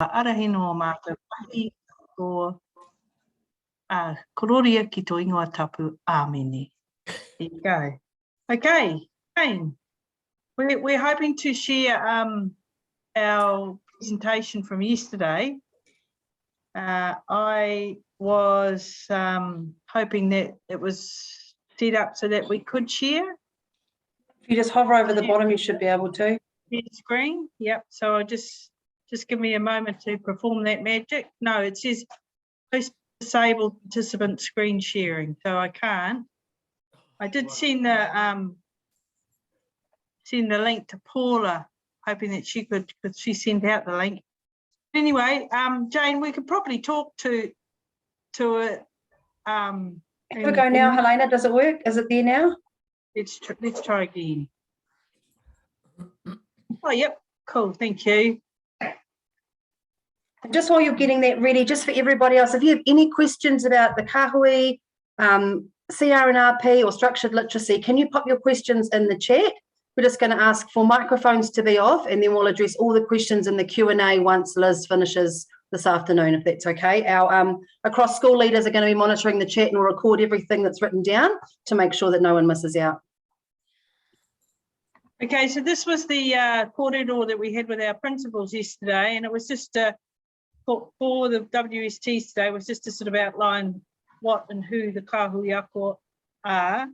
Arahino o mātou pahi o kororia ki tō ingoa tapu āmene. There you go. Okay, Kane, we're hoping to share our presentation from yesterday. I was hoping that it was set up so that we could share. If you just hover over the bottom, you should be able to. Screen, yep. So just give me a moment to perform that magic. No, it says post disabled participant screen sharing, so I can't. I did send the link to Paula, hoping that she could, because she sent out the link. Anyway, Jane, we could probably talk to it. Here we go now, Helena. Does it work? Is it there now? Let's try again. Oh, yep. Cool. Thank you. And just while you're getting that ready, just for everybody else, if you have any questions about the Kāhui, CR&RP or structured literacy, can you pop your questions in the chat? We're just going to ask for microphones to be off, and then we'll address all the questions in the Q&A once Liz finishes this afternoon, if that's okay. Our across school leaders are going to be monitoring the chat and will record everything that's written down to make sure that no one misses out. Okay, so this was the kōrero that we had with our principals yesterday, and it was just for the WSTs today, was just to sort of outline what and who the Kāhui ako are.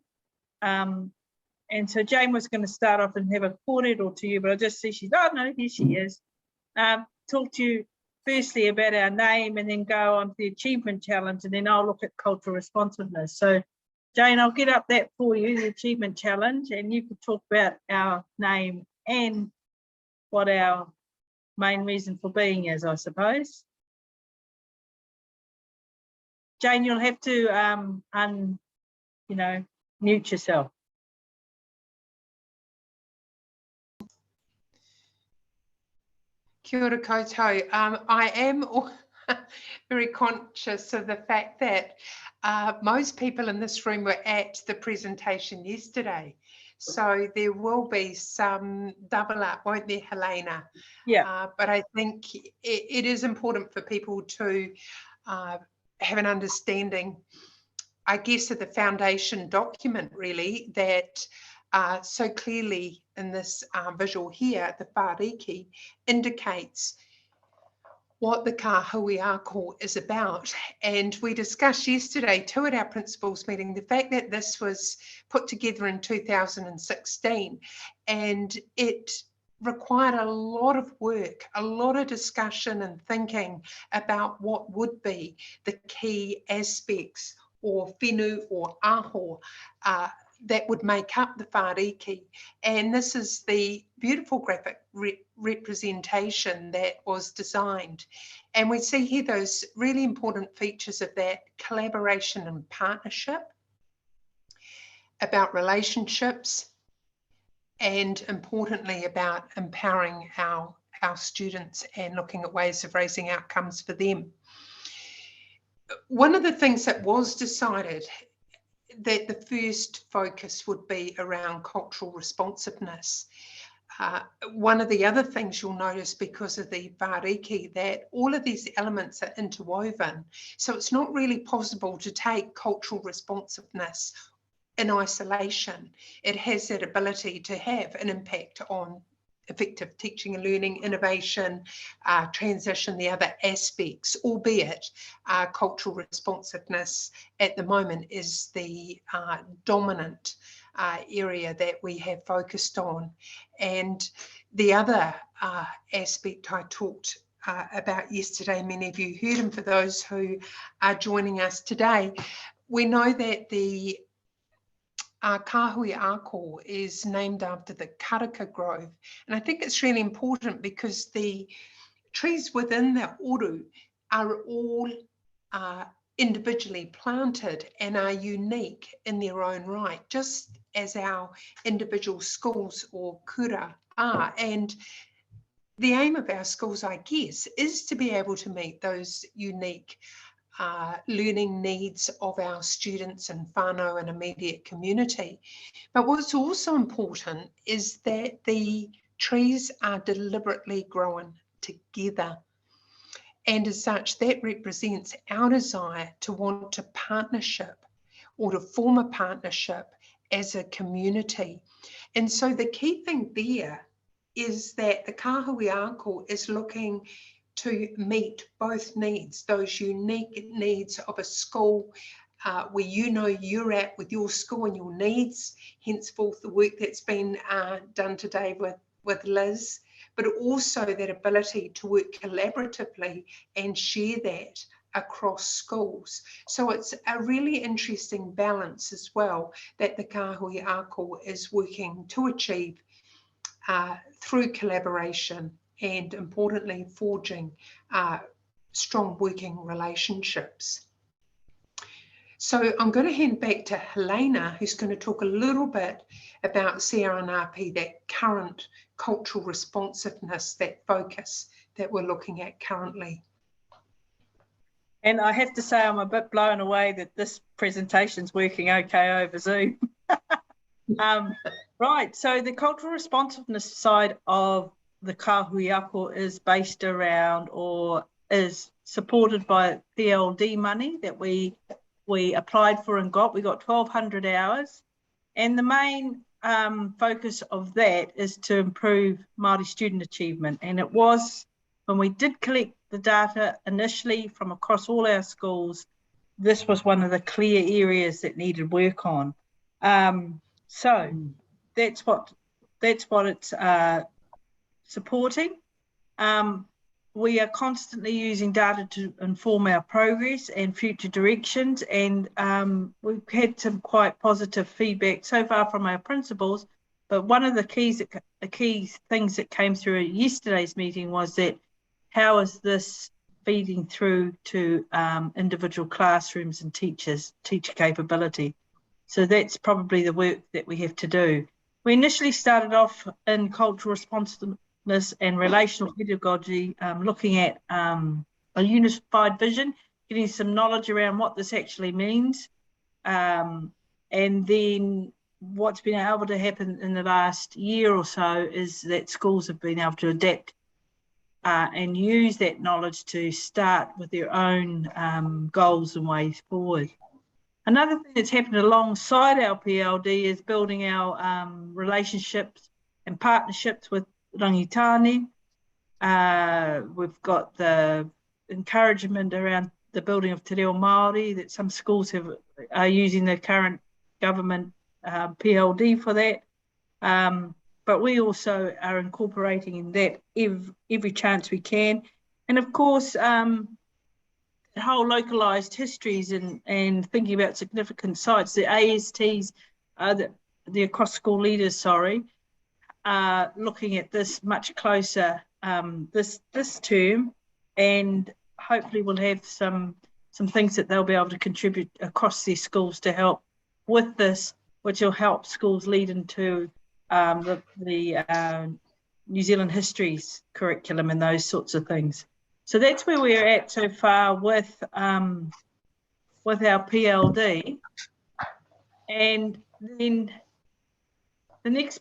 And so Jane was going to start off and have a kōrero to you, but I just see she's, oh no, here she is. Talk to you firstly about our name and then go on to the achievement challenge, and then I'll look at cultural responsiveness. So Jane, I'll get up that for you, the achievement challenge, and you could talk about our name and what our main reason for being is, I suppose. Jane, you'll have to mute yourself. Kia ora koutou. I am very conscious of the fact that most people in this room were at the presentation yesterday. So there will be some double up, won't there, Helena? Yeah. But I think it is important for people to have an understanding, I guess, of the foundation document, really, that so clearly in this visual here, the whāriki indicates what the Kāhui ako is about. And we discussed yesterday too at our principals meeting the fact that this was put together in 2016, and it required a lot of work, a lot of discussion and thinking about what would be the key aspects or whenu or aho that would make up the whāriki. And this is the beautiful graphic representation that was designed. And we see here those really important features of that: collaboration and partnership, about relationships, and importantly about empowering our students and looking at ways of raising outcomes for them. One of the things that was decided, that the first focus would be around cultural responsiveness. One of the other things you'll notice because of the whāriki, that all of these elements are interwoven. So it's not really possible to take cultural responsiveness in isolation. It has that ability to have an impact on effective teaching and learning, innovation, transition, the other aspects, albeit cultural responsiveness at the moment is the dominant area that we have focused on. And the other aspect I talked about yesterday, many of you heard him, for those who are joining us today, we know that the Kāhui ako is named after the Karaka grove. And I think it's really important because the trees within the oru are all individually planted and are unique in their own right, just as our individual schools or kura are. And the aim of our schools, I guess, is to be able to meet those unique learning needs of our students and whānau and immediate community. But what's also important is that the trees are deliberately grown together. And as such, that represents our desire to want to partnership or to form a partnership as a community. And so the key thing there is that the Kāhui Ako is looking to meet both needs, those unique needs of a school where you know you're at with your school and your needs, henceforth the work that's been done today with Liz, but also that ability to work collaboratively and share that across schools. So it's a really interesting balance as well that the Kāhui Ako is working to achieve through collaboration and, importantly, forging strong working relationships. So I'm going to hand back to Helena, who's going to talk a little bit about CR&RP, that current cultural responsiveness, that focus that we're looking at currently. And I have to say I'm a bit blown away that this presentation's working okay over Zoom. Right, so the cultural responsiveness side of the Kāhui Ako is based around, or is supported by PLD money that we applied for and got. We got 1,200 hours, and the main focus of that is to improve Māori student achievement. And it was, when we did collect the data initially from across all our schools, this was one of the clear areas that needed work on. So that's what it's supporting. We are constantly using data to inform our progress and future directions, and we've had some quite positive feedback so far from our principals. But one of the key things that came through at yesterday's meeting was that how is this feeding through to individual classrooms and teacher capability? So that's probably the work that we have to do. We initially started off in cultural responsiveness and relational pedagogy, looking at a unified vision, getting some knowledge around what this actually means. And then what's been able to happen in the last year or so is that schools have been able to adapt and use that knowledge to start with their own goals and ways forward. Another thing that's happened alongside our PLD is building our relationships and partnerships with rangitane. We've got the encouragement around the building of te reo Māori, that some schools are using the current government PLD for that. But we also are incorporating in that every chance we can. And of course, the whole localised histories and thinking about significant sites, the ASTs, the across school leaders, are looking at this much closer this term, and hopefully we'll have some things that they'll be able to contribute across their schools to help with this, which will help schools lead into the New Zealand histories curriculum and those sorts of things. So that's where we're at so far with our PLD. And then the next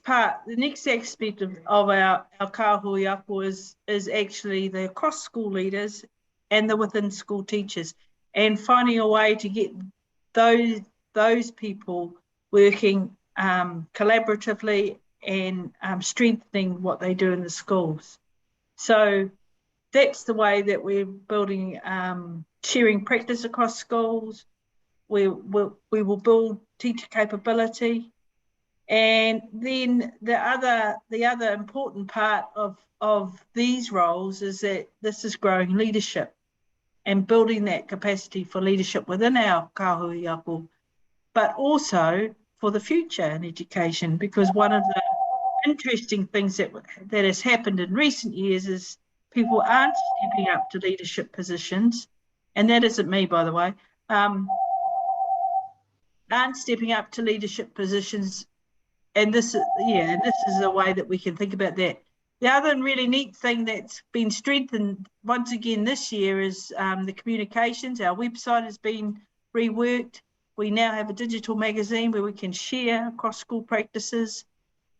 aspect of our Kāhui Ako is actually the across school leaders and the within school teachers, and finding a way to get those people working collaboratively and strengthening what they do in the schools. So that's the way that we're building sharing practice across schools. We will build teacher capability, and then the other important part of these roles is that this is growing leadership and building that capacity for leadership within our Kāhui Ako, but also for the future in education, because one of the interesting things that has happened in recent years is people aren't stepping up to leadership positions, and that isn't me, by the way, aren't stepping up to leadership positions, and this is a way that we can think about that. The other really neat thing that's been strengthened once again this year is the communications. Our website has been reworked. We now have a digital magazine where we can share across school practices.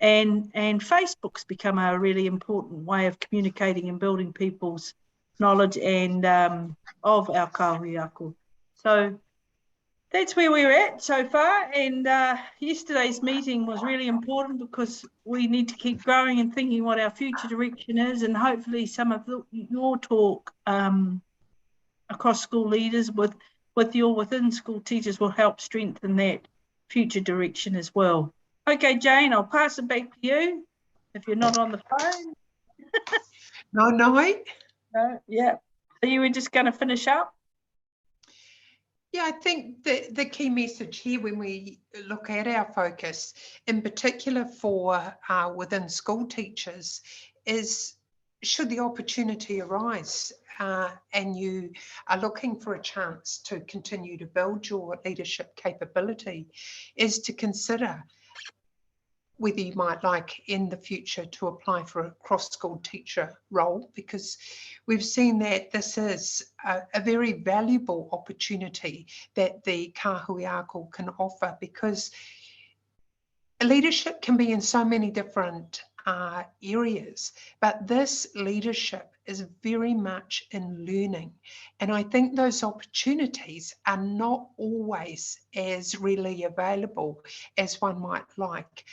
And Facebook's become a really important way of communicating and building people's knowledge and of our Kahui ako. So that's where we're at so far. And yesterday's meeting was really important because we need to keep growing and thinking what our future direction is. And hopefully some of your talk across school leaders with your within school teachers will help strengthen that future direction as well. Okay, Jane, I'll pass it back to you if you're not on the phone. No. No, yeah. So you were just going to finish up? Yeah, I think the key message here when we look at our focus, in particular for within school teachers, is should the opportunity arise and you are looking for a chance to continue to build your leadership capability, is to consider whether you might like in the future to apply for a cross-school teacher role, because we've seen that this is a very valuable opportunity that the Kahui ako can offer, because leadership can be in so many different areas, but this leadership is very much in learning. And I think those opportunities are not always as readily available as one might like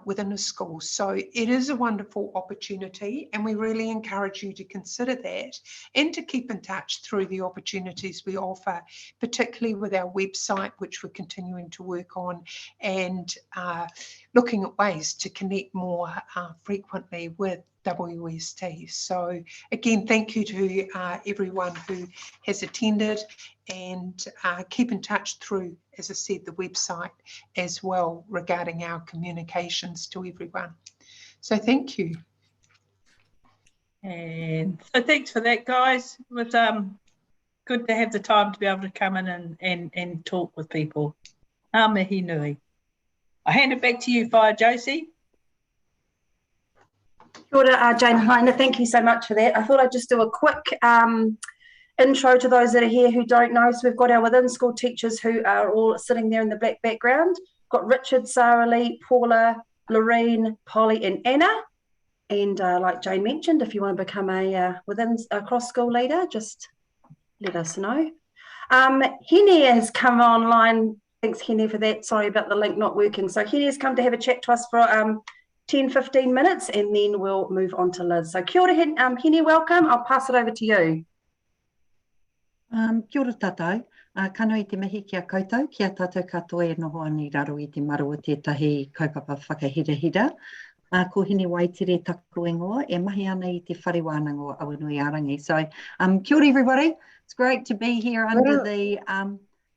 within a school. So it is a wonderful opportunity, and we really encourage you to consider that and to keep in touch through the opportunities we offer, particularly with our website, which we're continuing to work on, and looking at ways to connect more frequently with WST. So again, thank you to everyone who has attended, and keep in touch through, as I said, the website as well regarding our communications to everyone. So thank you. And so thanks for that, guys. It was good to have the time to be able to come in and talk with people. Mihi nui. I hand it back to you, Fire Josie. Kia ora, Jane Hine, thank you so much for that. I thought I'd just do a quick intro to those that are here who don't know. So we've got our within school teachers who are all sitting there in the black background. We've got Richard, Sarah Lee, Paula, Lorraine, Polly and Anna. And like Jane mentioned, if you want to become a cross school leader, just let us know. Hine has come online. Thanks, Hine, for that. Sorry about the link not working. So Hine has come to have a chat to us for 10-15 minutes, and then we'll move on to Liz. So kia ora, Hine, welcome. I'll pass it over to you. Kia ora tātou. Kano I te mihi kia koutou, kia tātou katoa e noho ani raro I te maru o tētahi kaupapa whakahira. Ko Hine Waitere taku ingoa, e mahi ana I te whare wānanga o Awanui Arangi. So kia ora everybody. It's great to be here under the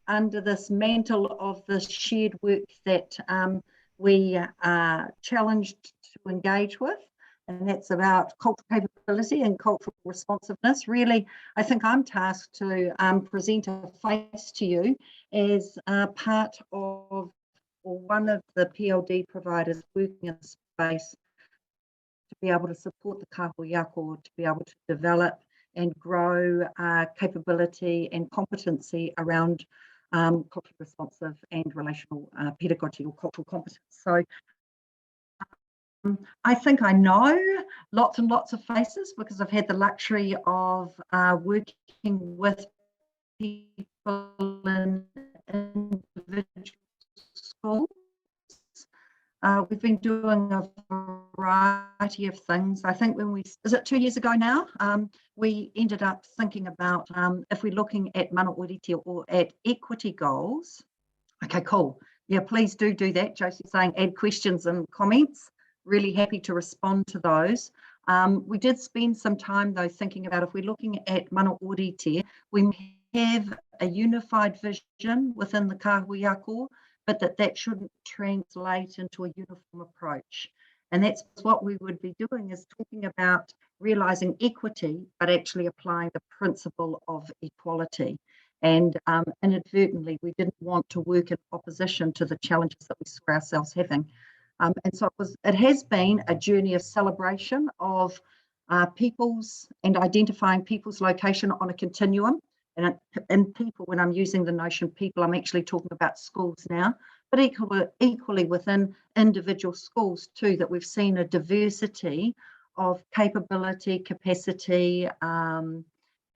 under this mantle of this shared work that we are challenged to engage with, and that's about cultural capability and cultural responsiveness. Really, I think I'm tasked to present a face to you as part of, or one of the PLD providers working in the space to be able to support the Kahui ako, to be able to develop and grow capability and competency around culturally responsive and relational pedagogy or cultural competence. So I think I know lots and lots of faces because I've had the luxury of working with people in individual schools. We've been doing a variety of things. I think when is it 2 years ago now, we ended up thinking about if we're looking at mana oriti or at equity goals. Okay, cool. Yeah, please do that. Josie's saying add questions and comments. Really happy to respond to those. We did spend some time though thinking about if we're looking at mana oriti, we have a unified vision within the Kahui ako, but that shouldn't translate into a uniform approach. And that's what we would be doing, is talking about realising equity, but actually applying the principle of equality. And inadvertently, we didn't want to work in opposition to the challenges that we saw ourselves having. And so it has been a journey of celebration of people's and identifying people's location on a continuum. And people, when I'm using the notion people, I'm actually talking about schools now, but equally within individual schools too, that we've seen a diversity of capability, capacity,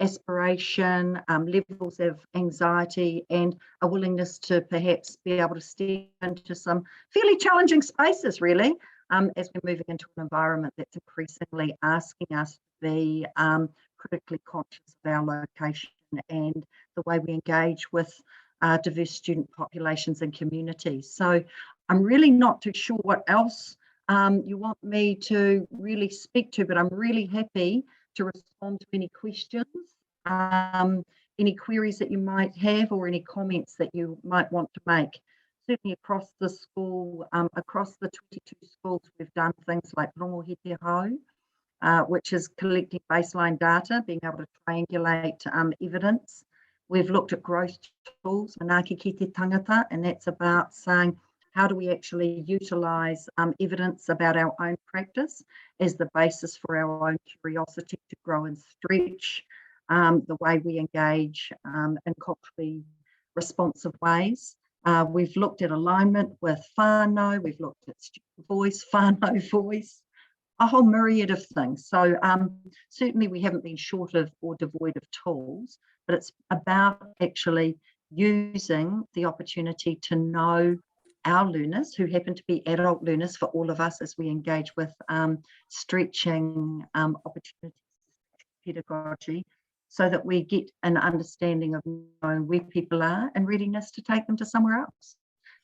aspiration, levels of anxiety, and a willingness to perhaps be able to step into some fairly challenging spaces, really, as we're moving into an environment that's increasingly asking us to be critically conscious of our location and the way we engage with diverse student populations and communities. So I'm really not too sure what else you want me to really speak to, but I'm really happy to respond to any questions, any queries that you might have, or any comments that you might want to make. Certainly across the school, across the 22 schools, we've done things like Rongohete Hau, which is collecting baseline data, being able to triangulate evidence. We've looked at growth tools, Manaaki ki te tangata, and that's about saying, how do we actually utilise evidence about our own practice as the basis for our own curiosity to grow and stretch the way we engage in culturally responsive ways. We've looked at alignment with whānau, we've looked at student voice, whānau voice, a whole myriad of things. So certainly we haven't been short of or devoid of tools, but it's about actually using the opportunity to know our learners, who happen to be adult learners for all of us as we engage with stretching opportunities, pedagogy, so that we get an understanding of knowing where people are and readiness to take them to somewhere else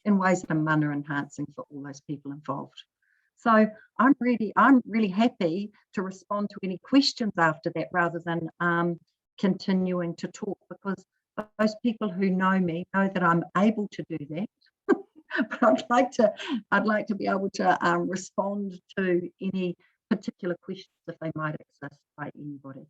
in ways that are mana enhancing for all those people involved. So I'm really happy to respond to any questions after that, rather than continuing to talk, because those people who know me know that I'm able to do that. But I'd like to be able to respond to any particular questions if they might exist by anybody.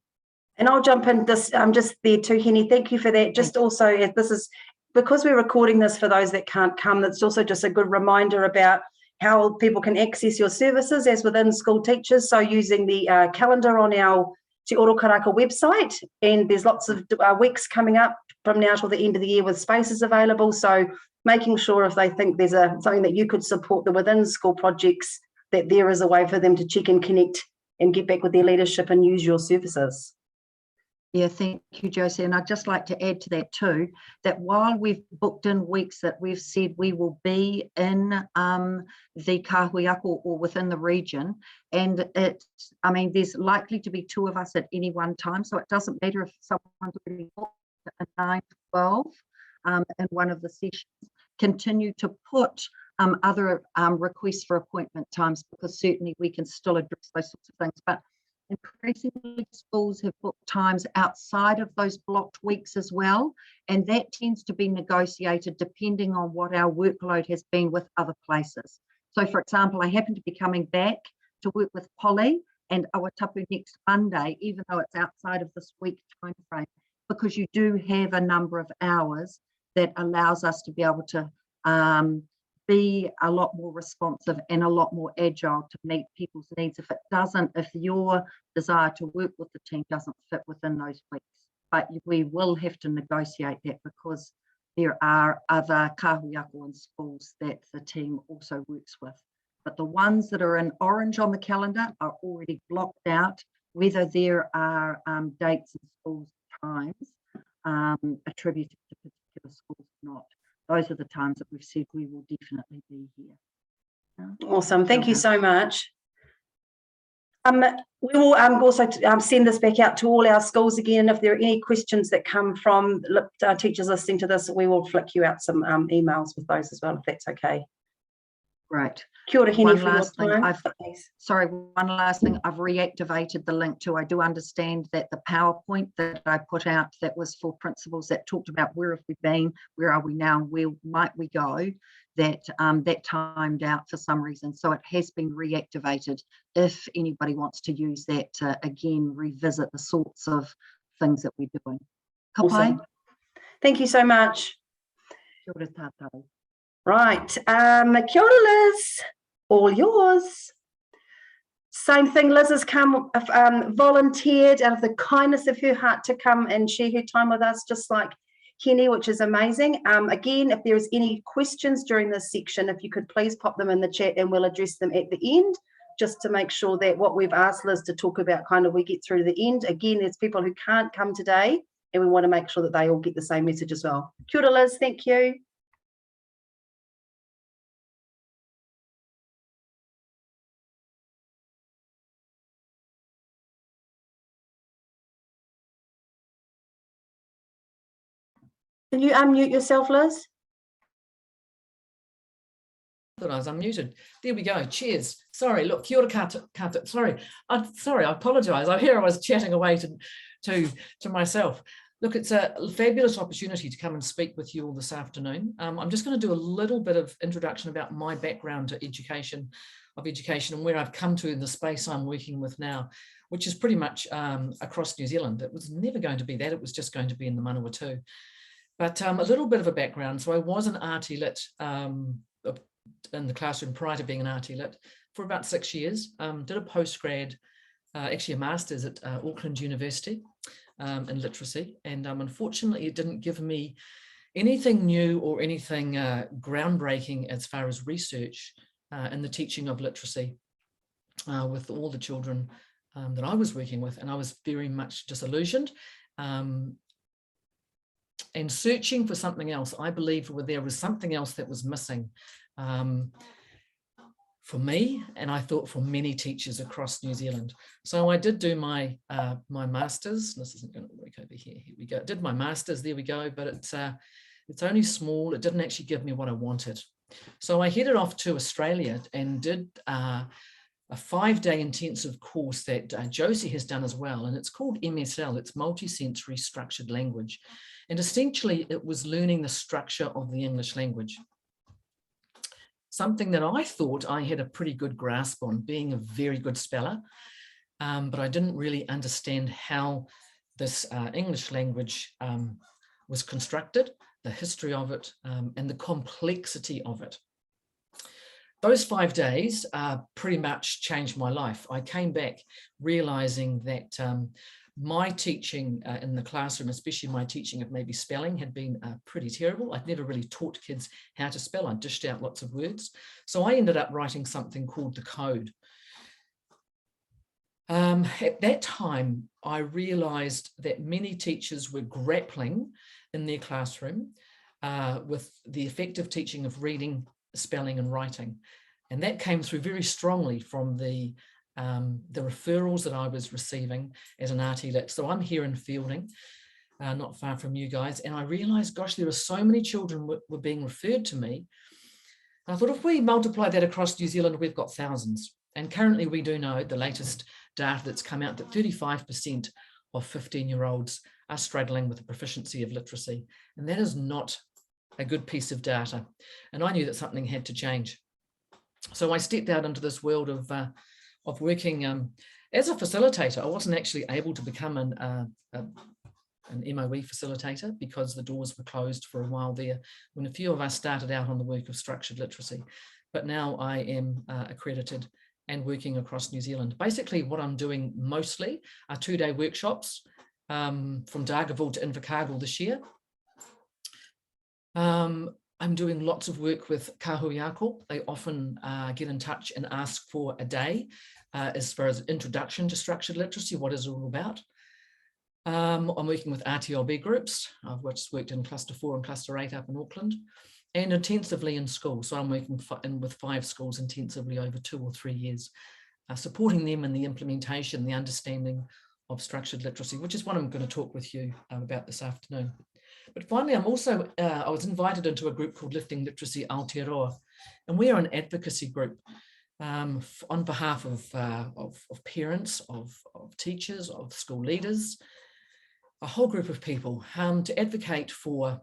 And I'll jump in this just there too, Hine. Thank you for that. Just also, this is because we're recording this for those that can't come, it's also just a good reminder about how people can access your services as within school teachers. So using the calendar on our Te Oro Karaka website, and there's lots of weeks coming up from now till the end of the year with spaces available. So making sure if they think there's something that you could support the within school projects, that there is a way for them to check and connect and get back with their leadership and use your services. Yeah, thank you, Josie. And I'd just like to add to that too, that while we've booked in weeks that we've said we will be in the Kāhui or within the region, and there's likely to be 2 of us at any one time, so it doesn't matter if someone's already booked at 9 to 12 in one of the sessions. Continue to put other requests for appointment times, because certainly we can still address those sorts of things. But increasingly schools have booked times outside of those blocked weeks as well, and that tends to be negotiated depending on what our workload has been with other places. So for example, I happen to be coming back to work with Polly and Awatapu next Monday, even though it's outside of this week time frame, because you do have a number of hours that allows us to be able to be a lot more responsive and a lot more agile to meet people's needs if your desire to work with the team doesn't fit within those weeks. But we will have to negotiate that, because there are other Kāhui and schools that the team also works with. But the ones that are in orange on the calendar are already blocked out, whether there are dates and schools times attributed to particular schools or not. Those are the times that we've said we will definitely be here. Awesome. Thank you so much. We will also send this back out to all our schools again. If there are any questions that come from teachers listening to this, we will flick you out some emails with those as well, if that's okay. Right. Kia ora, Hine, one for your last thing. time. One last thing. I've reactivated the link to. I do understand that the PowerPoint that I put out that was for principals that talked about where have we been, where are we now, where might we go, that timed out for some reason. So it has been reactivated if anybody wants to use that to again revisit the sorts of things that we're doing. Awesome. Thank you so much. Kia ora tātou. Right, kia ora, Liz, all yours. Same thing, Liz has come, volunteered out of the kindness of her heart to come and share her time with us, just like Hine, which is amazing. Again, if there is any questions during this section, if you could please pop them in the chat and we'll address them at the end. just to make sure that what we've asked Liz to talk about, kind of we get through to the end. Again, there's people who can't come today, and we want to make sure that they all get the same message as well. Kia ora, Liz, thank you. Can you unmute yourself, Liz? Thought I was unmuted. There we go. Cheers. Sorry. Look, kia ora kata. Sorry. Sorry. I apologise. I was chatting away to myself. Look, it's a fabulous opportunity to come and speak with you all this afternoon. I'm just going to do a little bit of introduction about my background to education and where I've come to in the space I'm working with now, which is pretty much across New Zealand. It was never going to be that. It was just going to be in the Manawatu. But a little bit of a background. So I was an RT Lit in the classroom prior to being an RT Lit for about 6 years. Did a postgrad, actually a master's at Auckland University in literacy. And unfortunately, it didn't give me anything new or anything groundbreaking as far as research in the teaching of literacy with all the children that I was working with. And I was very much disillusioned. And searching for something else. I believe there was something else that was missing for me, and I thought for many teachers across New Zealand. So I did do my my master's. This isn't going to work over here. Here we go. Did my master's. There we go. But it's only small. It didn't actually give me what I wanted. So I headed off to Australia and did a 5-day intensive course that Josie has done as well, and it's called MSL. It's Multisensory Structured Language. And essentially, it was learning the structure of the English language. Something that I thought I had a pretty good grasp on, being a very good speller, but I didn't really understand how this English language was constructed, the history of it, and the complexity of it. Those 5 days pretty much changed my life. I came back realizing that my teaching in the classroom, especially my teaching of maybe spelling, had been pretty terrible. I'd never really taught kids how to spell. I dished out lots of words. So I ended up writing something called the Code. At that time, I realized that many teachers were grappling in their classroom with the effective teaching of reading, spelling and writing. And that came through very strongly from the referrals that I was receiving as an RT Lit. So I'm here in Fielding, not far from you guys, and I realized, gosh, there are so many children were being referred to me. And I thought, if we multiply that across New Zealand, we've got thousands. And currently we do know, the latest data that's come out, that 35% of 15-year-olds are struggling with the proficiency of literacy. And that is not a good piece of data. And I knew that something had to change. So I stepped out into this world of working as a facilitator. I wasn't actually able to become an MOE facilitator because the doors were closed for a while there when a few of us started out on the work of structured literacy. But now I am accredited and working across New Zealand. Basically, what I'm doing mostly are 2-day workshops from Dargaville to Invercargill this year. I'm doing lots of work with Kāhui. They often get in touch and ask for a day as far as introduction to structured literacy, what is it all about. I'm working with RTLB groups. I've just worked in Cluster 4 and Cluster 8 up in Auckland, and intensively in schools. So I'm working with 5 schools intensively over 2 or 3 years, supporting them in the implementation, the understanding of structured literacy, which is what I'm going to talk with you about this afternoon. But finally, I'm also, I was invited into a group called Lifting Literacy Aotearoa, and we are an advocacy group on behalf of parents, of teachers, of school leaders, a whole group of people to advocate for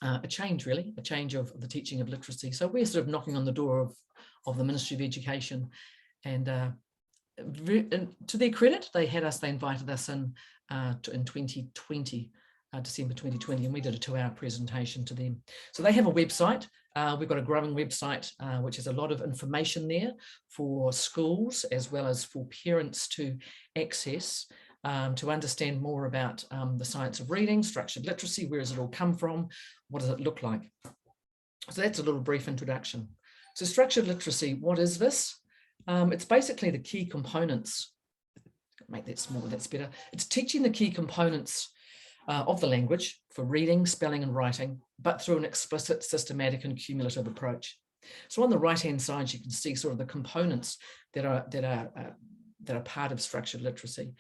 a change, really, a change of the teaching of literacy. So we're sort of knocking on the door of the Ministry of Education, and to their credit, they invited us in 2020. December 2020, and we did a 2-hour presentation to them. So they have a website. We've got a growing website, which has a lot of information there for schools as well as for parents to access, to understand more about the science of reading, structured literacy, where does it all come from, what does it look like? So that's a little brief introduction. So structured literacy, what is this? It's basically the key components. Make that smaller, that's better. It's teaching the key components of the language for reading, spelling and writing, but through an explicit, systematic and cumulative approach. So on the right-hand side, you can see sort of the components that are part of structured literacy.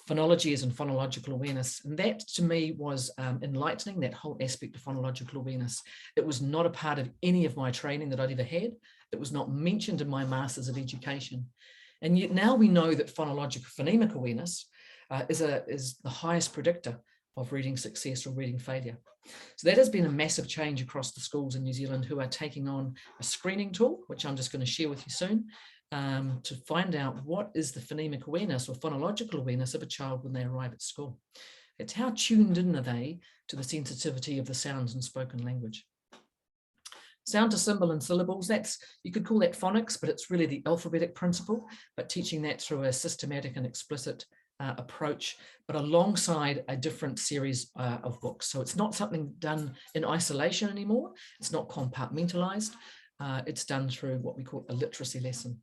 Phonology is in phonological awareness, and that to me was enlightening, that whole aspect of phonological awareness. It was not a part of any of my training that I'd ever had. It was not mentioned in my Masters of Education. And yet now we know that phonemic awareness is the highest predictor of reading success or reading failure. So that has been a massive change across the schools in New Zealand, who are taking on a screening tool, which I'm just going to share with you soon, to find out what is the phonemic awareness or phonological awareness of a child when they arrive at school. It's how tuned in are they to the sensitivity of the sounds in spoken language. Sound to symbol and syllables, you could call that phonics, but it's really the alphabetic principle, but teaching that through a systematic and explicit approach, but alongside a different series of books. So it's not something done in isolation anymore. It's not compartmentalized. It's done through what we call a literacy lesson.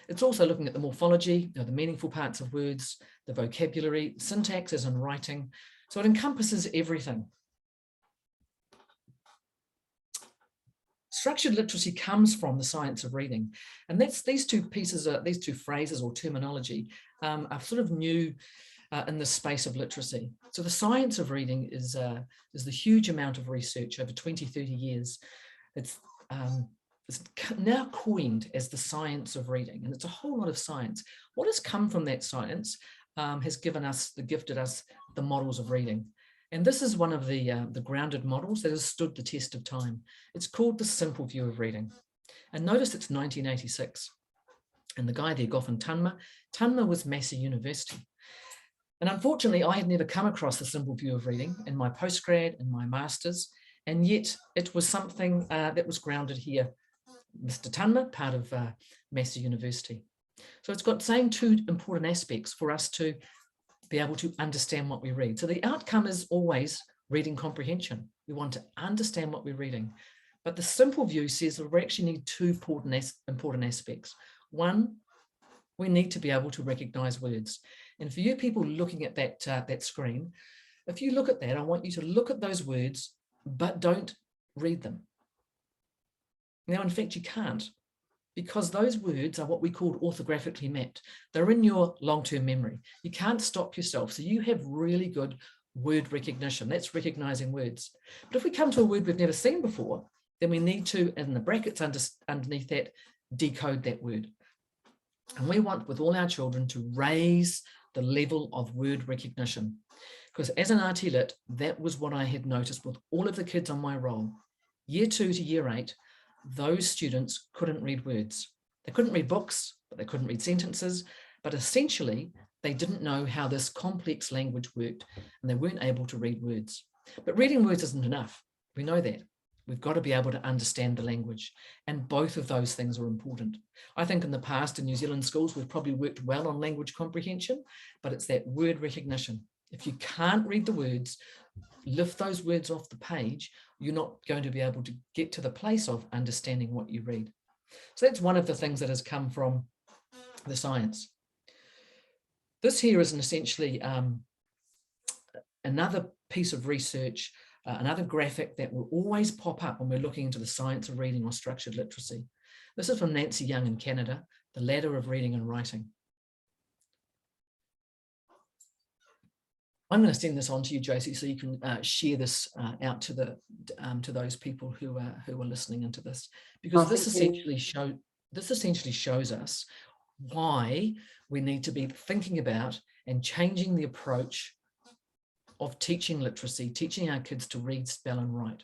It's also looking at the morphology, the meaningful parts of words, the vocabulary, syntax as in writing. So it encompasses everything. Structured literacy comes from the science of reading, and that's these two phrases or terminology are sort of new in the space of literacy. So the science of reading is the huge amount of research over 20, 30 years. It's now coined as the science of reading, and it's a whole lot of science. What has come from that science has gifted us the models of reading. And this is one of the grounded models that has stood the test of time. It's called the simple view of reading. And notice it's 1986. And the guy there, Goffin Tunma was Massey University. And unfortunately, I had never come across the simple view of reading in my postgrad and my master's. And yet it was something that was grounded here. Mr. Tunma, part of Massey University. So it's got saying two important aspects for us to be able to understand what we read. So the outcome is always reading comprehension. We want to understand what we're reading. But the simple view says that we actually need two important aspects. One, we need to be able to recognize words. And for you people looking at that screen, if you look at that, I want you to look at those words, but don't read them. Now, in fact, you can't, because those words are what we call orthographically mapped. They're in your long-term memory. You can't stop yourself. So you have really good word recognition. That's recognizing words. But if we come to a word we've never seen before, then we need to, in the brackets underneath that, decode that word. And we want, with all our children, to raise the level of word recognition. Because as an RT Lit, that was what I had noticed with all of the kids on my roll. Year 2 to year 8, those students couldn't read words. They couldn't read books, but they couldn't read sentences, but essentially they didn't know how this complex language worked, and they weren't able to read words. But reading words isn't enough. We know that. We've got to be able to understand the language, and both of those things are important. I think in the past in New Zealand schools, we've probably worked well on language comprehension, but it's that word recognition. If you can't read the words, lift those words off the page, you're not going to be able to get to the place of understanding what you read. So that's one of the things that has come from the science. This here is essentially another piece of research, another graphic that will always pop up when we're looking into the science of reading or structured literacy. This is from Nancy Young in Canada, The Ladder of Reading and Writing. I'm going to send this on to you, Josie, so you can share this out to those people who are listening into this, because this essentially shows us why we need to be thinking about and changing the approach of teaching literacy, teaching our kids to read, spell, and write.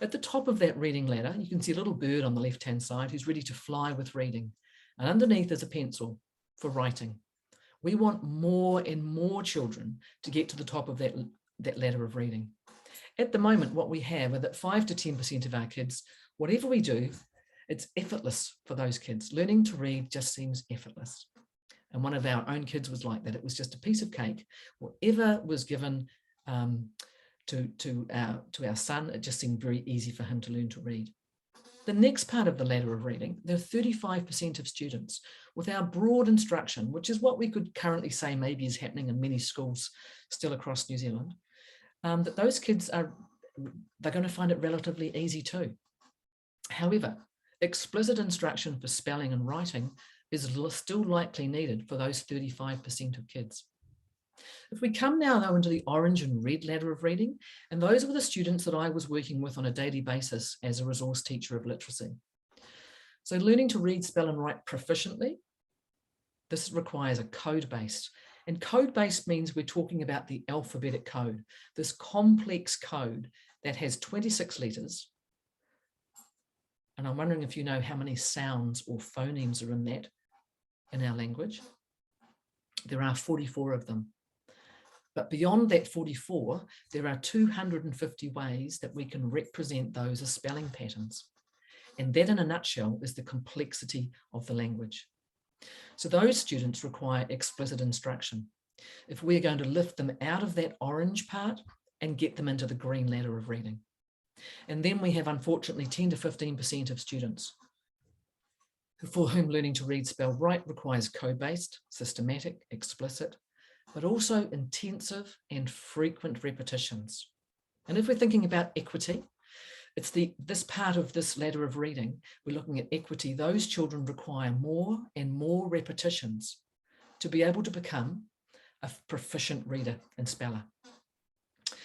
At the top of that reading ladder, you can see a little bird on the left-hand side who's ready to fly with reading, and underneath is a pencil for writing. We want more and more children to get to the top of that ladder of reading. At the moment, what we have are that 5 to 10% of our kids, whatever we do, it's effortless for those kids. Learning to read just seems effortless. And one of our own kids was like that. It was just a piece of cake. Whatever was given to our son, it just seemed very easy for him to learn to read. The next part of the ladder of reading, there are 35% of students with our broad instruction, which is what we could currently say maybe is happening in many schools still across New Zealand, that those kids they're going to find it relatively easy too. However, explicit instruction for spelling and writing is still likely needed for those 35% of kids. If we come now though into the orange and red ladder of reading, and those were the students that I was working with on a daily basis as a resource teacher of literacy. So learning to read, spell and write proficiently, this requires a code-based. And code-based means we're talking about the alphabetic code, this complex code that has 26 letters. And I'm wondering if you know how many sounds or phonemes are in that in our language. There are 44 of them. But beyond that 44, there are 250 ways that we can represent those as spelling patterns. And that in a nutshell is the complexity of the language. So those students require explicit instruction. If we're going to lift them out of that orange part and get them into the green ladder of reading. And then we have, unfortunately, 10 to 15% of students for whom learning to read, spell, write requires code-based, systematic, explicit, but also intensive and frequent repetitions. And if we're thinking about equity, it's this part of this ladder of reading, we're looking at equity. Those children require more and more repetitions to be able to become a proficient reader and speller.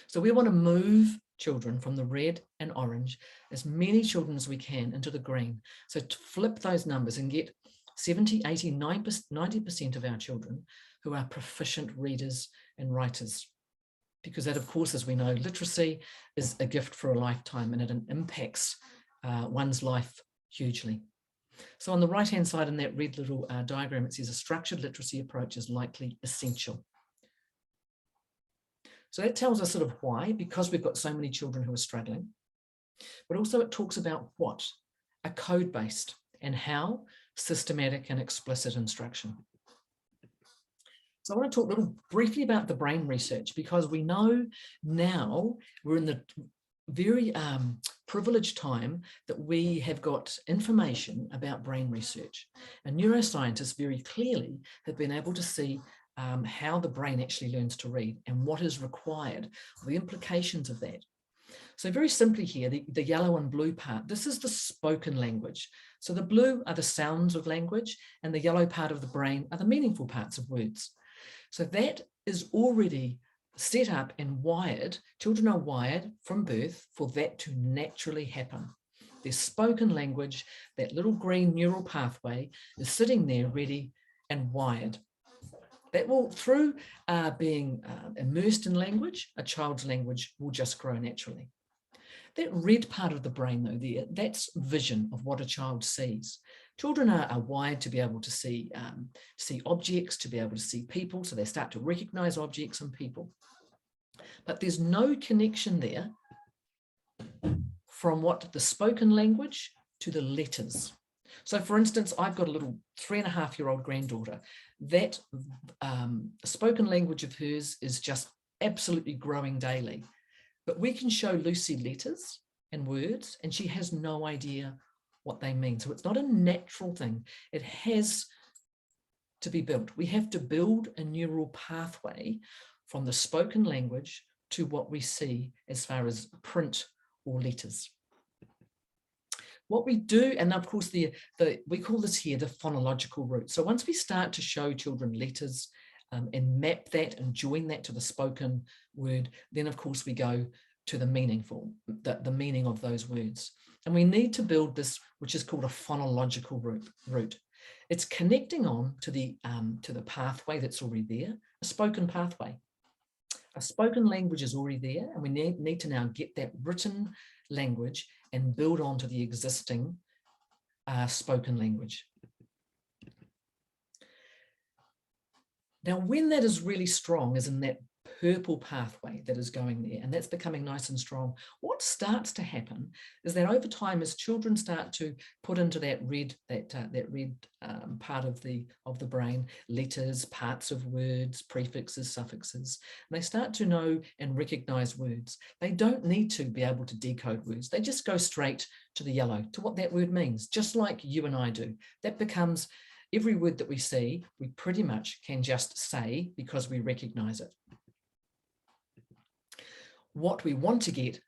So we want to move children from the red and orange, as many children as we can, into the green. So to flip those numbers and get 70, 80, 90% of our children who are proficient readers and writers. Because that, of course, as we know, literacy is a gift for a lifetime and it impacts one's life hugely. So on the right-hand side in that red little diagram, it says a structured literacy approach is likely essential. So that tells us sort of why, because we've got so many children who are struggling, but also it talks about what, a code-based and how, systematic and explicit instruction. So I want to talk a little briefly about the brain research, because we know now we're in the very privileged time that we have got information about brain research. And neuroscientists very clearly have been able to see how the brain actually learns to read and what is required, the implications of that. So very simply here, the yellow and blue part, this is the spoken language. So the blue are the sounds of language and the yellow part of the brain are the meaningful parts of words. So that is already set up and wired. Children are wired from birth for that to naturally happen. Their spoken language, that little green neural pathway is sitting there ready and wired. That will, through being immersed in language, a child's language will just grow naturally. That red part of the brain though, that's vision of what a child sees. Children are wired to be able to see objects, to be able to see people, so they start to recognize objects and people. But there's no connection there from what the spoken language to the letters. So for instance, I've got a little 3.5-year-old granddaughter. That spoken language of hers is just absolutely growing daily. But we can show Lucy letters and words and she has no idea what they mean. So it's not a natural thing. It has to be built. We have to build a neural pathway from the spoken language to what we see as far as print or letters. What we do, and of course we call this here the phonological route. So once we start to show children letters and map that and join that to the spoken word, then of course we go to the meaningful, the meaning of those words. And we need to build this, which is called a phonological route. It's connecting on to the pathway that's already there, a spoken pathway. A spoken language is already there, and we need to now get that written language and build onto the existing spoken language. Now, when that is really strong, is in that purple pathway that is going there, and that's becoming nice and strong. What starts to happen is that over time, as children start to put into that red part of the brain letters, parts of words, prefixes, suffixes, and they start to know and recognize words. They don't need to be able to decode words. They just go straight to the yellow, to what that word means, just like you and I do. That becomes every word that we see, we pretty much can just say because we recognize it. What we want to get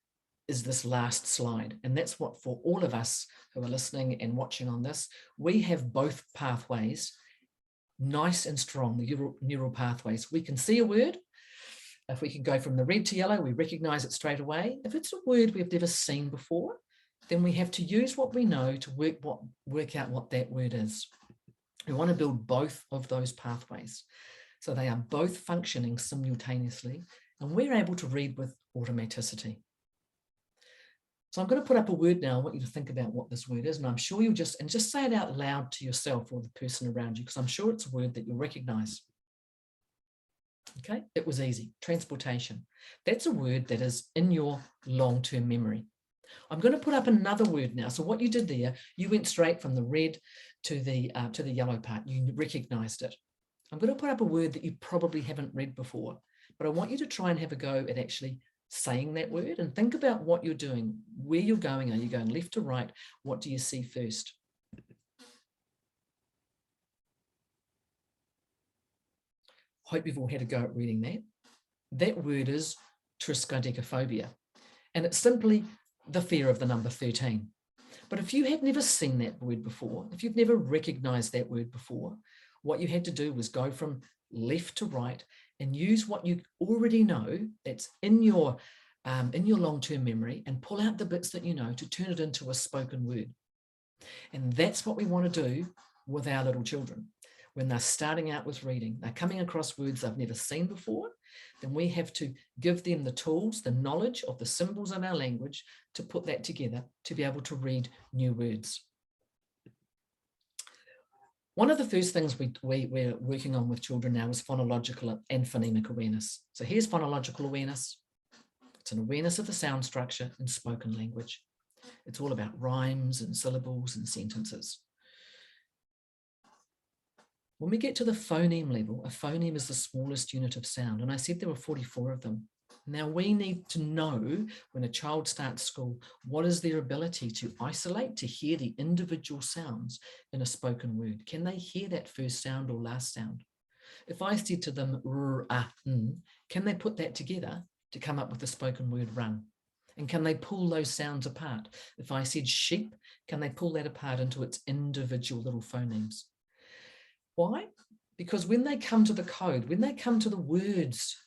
is this last slide. And that's what, for all of us who are listening and watching on this, we have both pathways nice and strong, the neural pathways. We can see a word. If we can go from the red to yellow, we recognize it straight away. If it's a word we've never seen before, then we have to use what we know to work out what that word is. We want to build both of those pathways. So they are both functioning simultaneously, and we're able to read with automaticity. So I'm going to put up a word now. I want you to think about what this word is, and I'm sure you'll just say it out loud to yourself or the person around you, because I'm sure it's a word that you'll recognize. Okay, it was easy. Transportation. That's a word that is in your long-term memory. I'm going to put up another word now. So what you did there, you went straight from the red to the yellow part. You recognized it. I'm going to put up a word that you probably haven't read before, but I want you to try and have a go at actually saying that word and think about what you're doing, where you're going. Are you going left to right? What do you see first? Hope you've all had a go at reading that. That word is triskaidekaphobia, and it's simply the fear of the number 13. But if you have never seen that word before, if you've never recognized that word before, what you had to do was go from left to right and use what you already know that's in your long-term memory and pull out the bits that you know to turn it into a spoken word. And that's what we want to do with our little children. When they're starting out with reading, they're coming across words they've never seen before, then we have to give them the tools, the knowledge of the symbols in our language to put that together to be able to read new words. One of the first things we're working on with children now is phonological and phonemic awareness. So here's phonological awareness. It's an awareness of the sound structure in spoken language. It's all about rhymes and syllables and sentences. When we get to the phoneme level, a phoneme is the smallest unit of sound, and I said there were 44 of them. Now we need to know, when a child starts school, what is their ability to isolate, to hear the individual sounds in a spoken word. Can they hear that first sound or last sound? If I said to them, r, a, n, can they put that together to come up with the spoken word run? And can they pull those sounds apart? If I said sheep, can they pull that apart into its individual little phonemes? Why? Because when they come to the code, when they come to the words,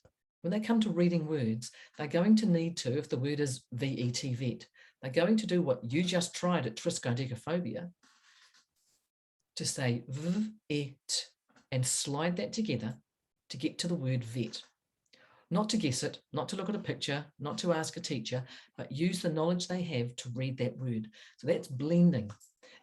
when they come to reading words, they're going to need to, if the word is vet, vet, they're going to do what you just tried at triskaidekaphobia, to say v, et, and slide that together to get to the word vet. Not to guess it, not to look at a picture, not to ask a teacher, but use the knowledge they have to read that word. So that's blending.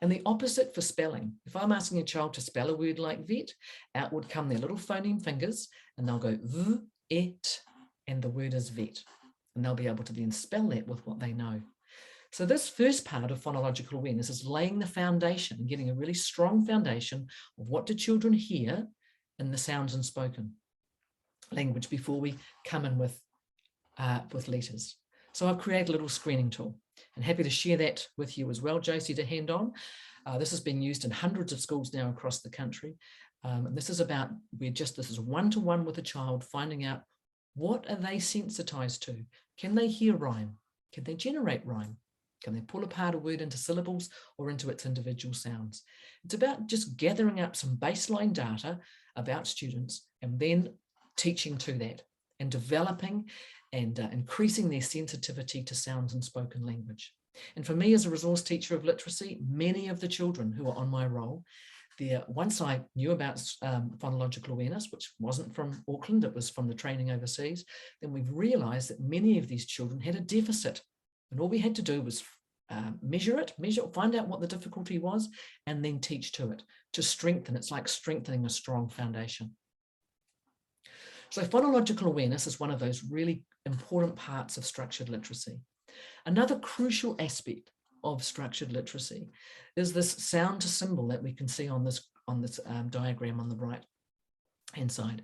And the opposite for spelling. If I'm asking a child to spell a word like vet, out would come their little phoneme fingers and they'll go v, et, and the word is vet. And they'll be able to then spell that with what they know. So this first part of phonological awareness is laying the foundation and getting a really strong foundation of what do children hear in the sounds in spoken language before we come in with letters. So I've created a little screening tool and happy to share that with you as well, Josie, to hand on. This has been used in hundreds of schools now across the country. And this is about, this is one-to-one with a child, finding out what are they sensitized to? Can they hear rhyme? Can they generate rhyme? Can they pull apart a word into syllables or into its individual sounds? It's about just gathering up some baseline data about students and then teaching to that and developing and increasing their sensitivity to sounds in spoken language. And for me as a resource teacher of literacy, many of the children who are on my roll, once I knew about phonological awareness, which wasn't from Auckland, it was from the training overseas, then we've realized that many of these children had a deficit. And all we had to do was find out what the difficulty was, and then teach to it, to strengthen. It's like strengthening a strong foundation. So phonological awareness is one of those really important parts of structured literacy. Another crucial aspect of structured literacy is this sound to symbol that we can see on this diagram on the right hand side.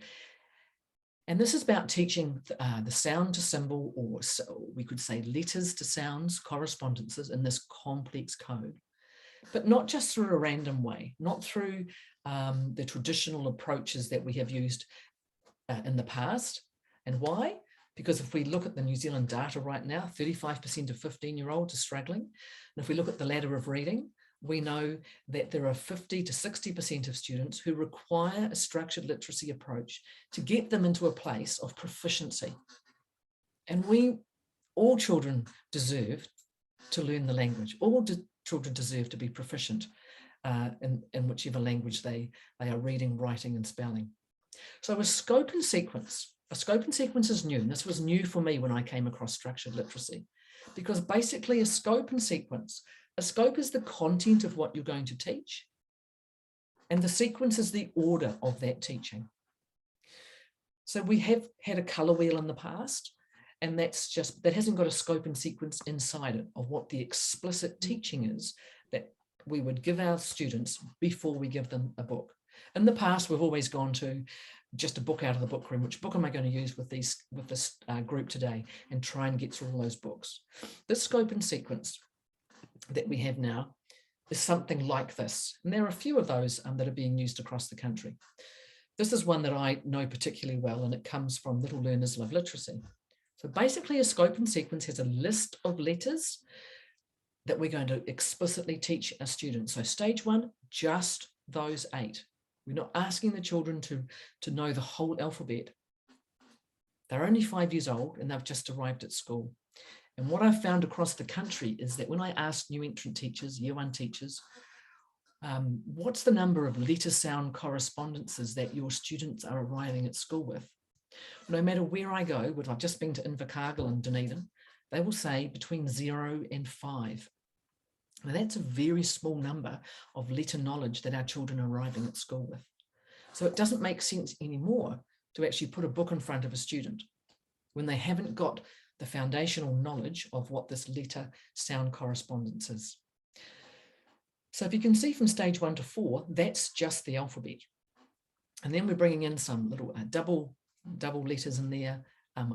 And this is about teaching the sound to symbol, or we could say letters to sounds, correspondences in this complex code, but not just through a random way, not through the traditional approaches that we have used in the past. And why? Because if we look at the New Zealand data right now, 35% of 15-year-olds are struggling. And if we look at the ladder of reading, we know that there are 50 to 60% of students who require a structured literacy approach to get them into a place of proficiency. And all children deserve to learn the language. All children deserve to be proficient in whichever language they are reading, writing, and spelling. So a scope and sequence. A scope and sequence is new, and this was new for me when I came across structured literacy, because basically a scope and sequence, a scope is the content of what you're going to teach, and the sequence is the order of that teaching. So we have had a colour wheel in the past, and that hasn't got a scope and sequence inside it of what the explicit teaching is that we would give our students before we give them a book. In the past, we've always gone to just a book out of the book room. Which book am I going to use with this group today, and try and get through all those books. This scope and sequence that we have now is something like this. And there are a few of those that are being used across the country. This is one that I know particularly well, and it comes from Little Learners Love Literacy. So basically a scope and sequence has a list of letters that we're going to explicitly teach our students. So stage 1, just those 8. We're not asking the children to know the whole alphabet. They're only 5 years old and they've just arrived at school. And what I've found across the country is that when I ask new entrant teachers, year 1 teachers, what's the number of letter sound correspondences that your students are arriving at school with? No matter where I go, which I've just been to Invercargill and Dunedin, they will say between 0 and 5. Now that's a very small number of letter knowledge that our children are arriving at school with. So it doesn't make sense anymore to actually put a book in front of a student when they haven't got the foundational knowledge of what this letter sound correspondence is. So if you can see from stage 1 to 4, that's just the alphabet. And then we're bringing in some little double letters in there,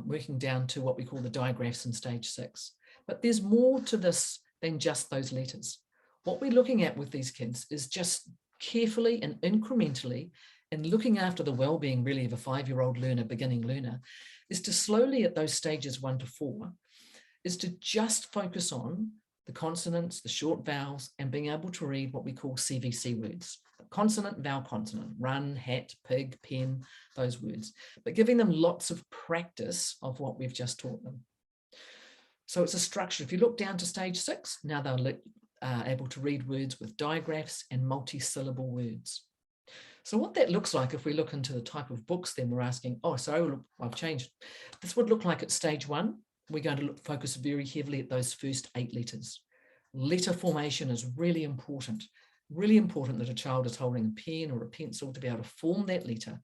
working down to what we call the digraphs in stage 6. But there's more to this than just those letters. What we're looking at with these kids is just carefully and incrementally, and looking after the well-being really of a 5-year-old learner, beginning learner, is to slowly at those stages 1 to 4, is to just focus on the consonants, the short vowels, and being able to read what we call CVC words. Consonant, vowel, consonant, run, hat, pig, pen, those words, but giving them lots of practice of what we've just taught them. So it's a structure. If you look down to stage 6, now they're able to read words with digraphs and multi-syllable words. So what that looks like, if we look into the type of books, then we're asking, oh, so look, I've changed. This would look like at stage 1, we're going to focus very heavily at those first 8 letters. Letter formation is really important that a child is holding a pen or a pencil to be able to form that letter,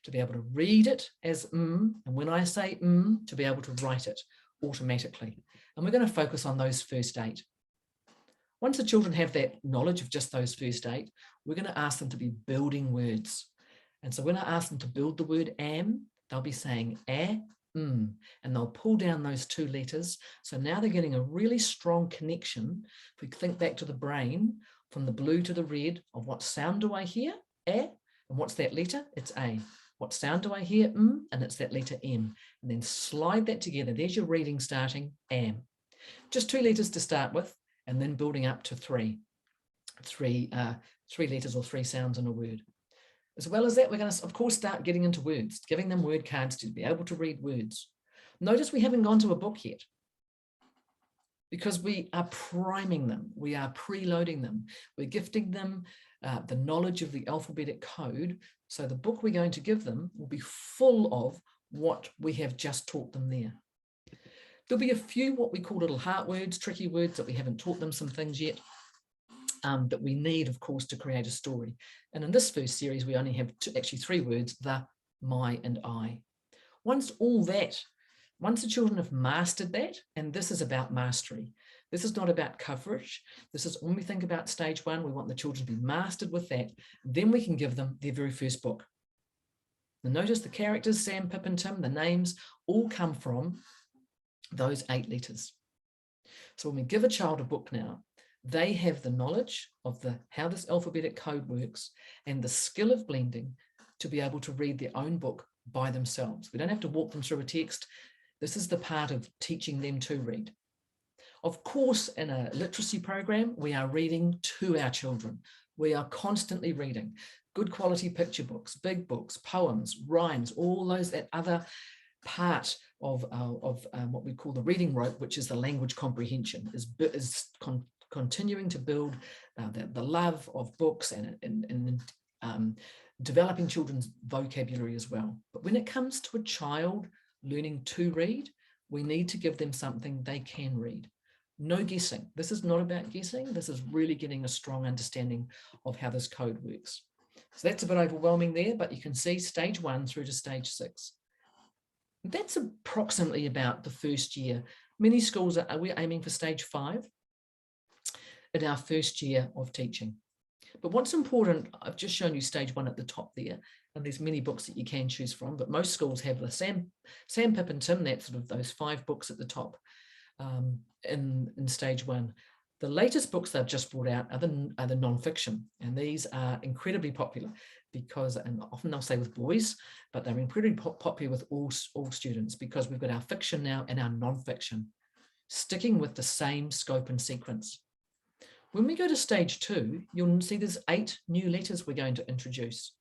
to be able to read it as and when I say to be able to write it automatically. And we're going to focus on those first 8. Once the children have that knowledge of just those first 8, we're going to ask them to be building words. And so when I ask them to build the word am, they'll be saying and they'll pull down those 2 letters. So now they're getting a really strong connection. If we think back to the brain, from the blue to the red, of what sound do I hear? And what's that letter? It's A. What sound do I hear? And it's that letter M. And then slide that together. There's your reading starting, am. Just 2 letters to start with, and then building up to 3 letters or 3 sounds in a word. As well as that, we're going to, of course, start getting into words, giving them word cards to be able to read words. Notice we haven't gone to a book yet, because we are priming them. We are preloading them. We're gifting them the knowledge of the alphabetic code. So the book we're going to give them will be full of what we have just taught them there. There'll be a few what we call little heart words, tricky words that we haven't taught them some things yet, that we need, of course, to create a story. And in this first series, we only have actually 3 words, the, my, and I. Once the children have mastered that, and this is about mastery, this is not about coverage. This is when we think about stage 1, we want the children to be mastered with that. Then we can give them their very first book. And notice the characters, Sam, Pip and Tim, the names all come from those 8 letters. So when we give a child a book now, they have the knowledge of how this alphabetic code works and the skill of blending to be able to read their own book by themselves. We don't have to walk them through a text. This is the part of teaching them to read. Of course, in a literacy program, we are reading to our children. We are constantly reading good quality picture books, big books, poems, rhymes, all those, that other part of what we call the reading rope, which is the language comprehension, is continuing to build the love of books and developing children's vocabulary as well. But when it comes to a child learning to read, we need to give them something they can read. No guessing. This is not about guessing. This is really getting a strong understanding of how this code works. So that's a bit overwhelming there, but you can see stage 1 through to stage 6. That's approximately about the first year. Many schools we're aiming for stage 5 in our first year of teaching. But what's important, I've just shown you stage 1 at the top there, and there's many books that you can choose from, but most schools have the Sam, Pip and Tim, that's sort of those 5 books at the top in stage 1. The latest books they've just brought out are the non-fiction, and these are incredibly popular because, and often they'll say with boys, but they're incredibly popular with all students because we've got our fiction now and our non-fiction, sticking with the same scope and sequence. When we go to stage 2, you'll see there's 8 new letters we're going to introduce.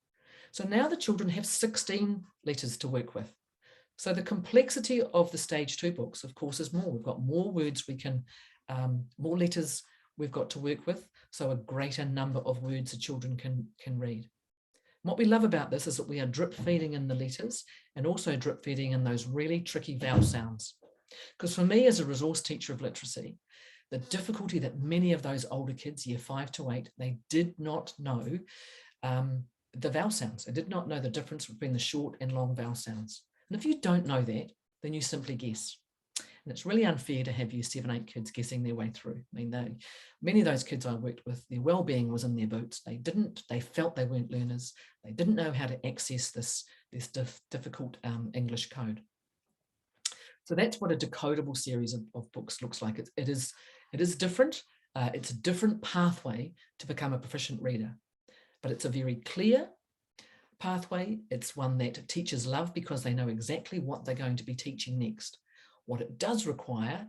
So now the children have 16 letters to work with. So the complexity of the stage 2 books, of course, is more. We've got more words we can, more letters we've got to work with, so a greater number of words the children can read. What we love about this is that we are drip feeding in the letters and also drip feeding in those really tricky vowel sounds. Because for me as a resource teacher of literacy, the difficulty that many of those older kids, year 5 to 8, they did not know the vowel sounds. They did not know the difference between the short and long vowel sounds. And if you don't know that, then you simply guess. And it's really unfair to have your 7, 8 kids guessing their way through. I mean, many of those kids I worked with, their well-being was in their boots. They felt they weren't learners. They didn't know how to access this difficult English code. So that's what a decodable series of books looks like. It is different. It's a different pathway to become a proficient reader, but it's a very clear pathway. It's one that teachers love because they know exactly what they're going to be teaching next. What it does require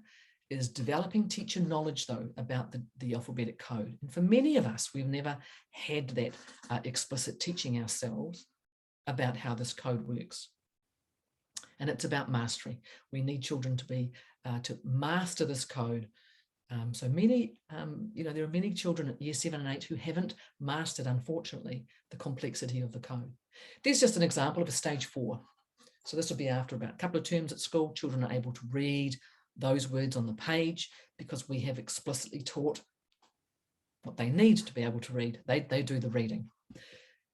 is developing teacher knowledge, though, about the alphabetic code. And for many of us, we've never had that explicit teaching ourselves about how this code works. And it's about mastery. We need children to master this code. So many, there are many children at year 7 and 8 who haven't mastered, unfortunately, the complexity of the code. There's just an example of a stage 4. So this will be after about a couple of terms at school. Children are able to read those words on the page because we have explicitly taught what they need to be able to read. They do the reading.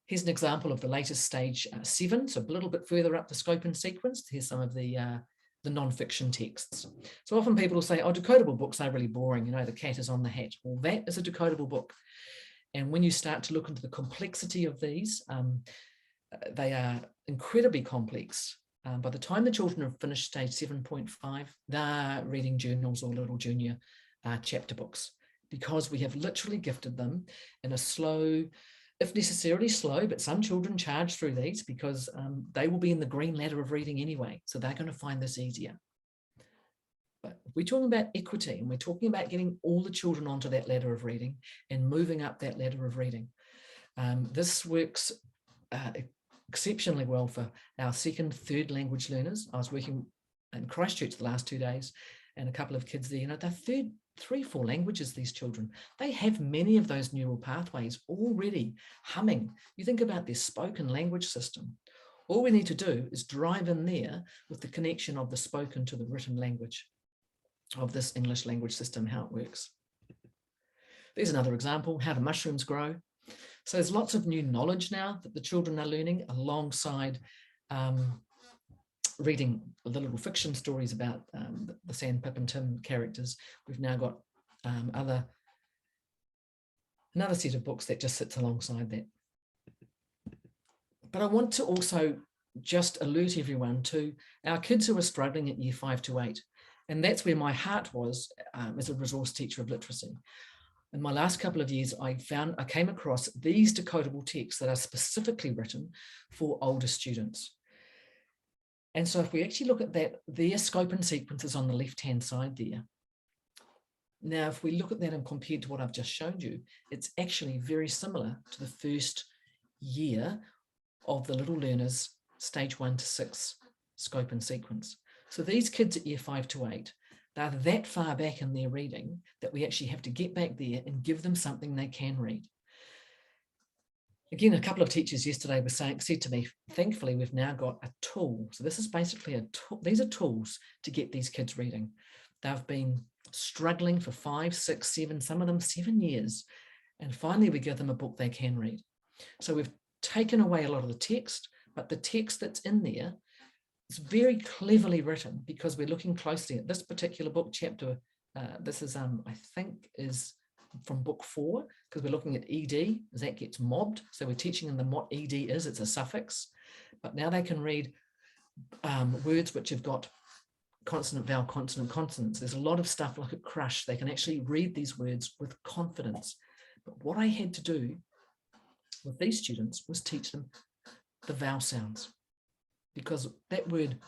Here's an example of the latest stage 7, so a little bit further up the scope and sequence. Here's some of the non-fiction texts. So often people will say, oh, decodable books are really boring. You know, the cat is on the hat. Well, that is a decodable book. And when you start to look into the complexity of these, they are incredibly complex. By the time the children have finished stage 7.5, they're reading journals or little junior chapter books, because we have literally gifted them in a slow, if necessarily slow, but some children charge through these because they will be in the green ladder of reading anyway. So they're going to find this easier. But we're talking about equity, and we're talking about getting all the children onto that ladder of reading and moving up that ladder of reading. This works exceptionally well for our 2nd, 3rd language learners. I was working in Christchurch the last 2 days, and a couple of kids there, they're 3, 4 languages, these children. They have many of those neural pathways already humming. You think about their spoken language system. All we need to do is drive in there with the connection of the spoken to the written language of this English language system, how it works. There's another example, how do mushrooms grow? So there's lots of new knowledge now that the children are learning alongside reading the little fiction stories about the Sand, Pip and Tim characters. We've now got another set of books that just sits alongside that. But I want to also just alert everyone to our kids who are struggling at year 5 to 8. And that's where my heart was as a resource teacher of literacy. In my last couple of years, I came across these decodable texts that are specifically written for older students. And so if we actually look at that, their scope and sequence is on the left-hand side there. Now, if we look at that and compare to what I've just shown you, it's actually very similar to the first year of the little learners, stage 1 to 6 scope and sequence. So these kids at year 5 to 8, they're that far back in their reading that we actually have to get back there and give them something they can read. Again, a couple of teachers yesterday said to me, thankfully, we've now got a tool. So this is basically a tool. These are tools to get these kids reading. They've been struggling for 5, 6, 7, some of them 7 years. And finally, we give them a book they can read. So we've taken away a lot of the text, but the text that's in there is very cleverly written because we're looking closely at this particular book chapter. This is, I think, is from book 4, because we're looking at ED, as that gets mobbed. So we're teaching them what ED is, it's a suffix. But now they can read words which have got consonant, vowel, consonant, consonants. There's a lot of stuff like at crush. They can actually read these words with confidence. But what I had to do with these students was teach them the vowel sounds, because that word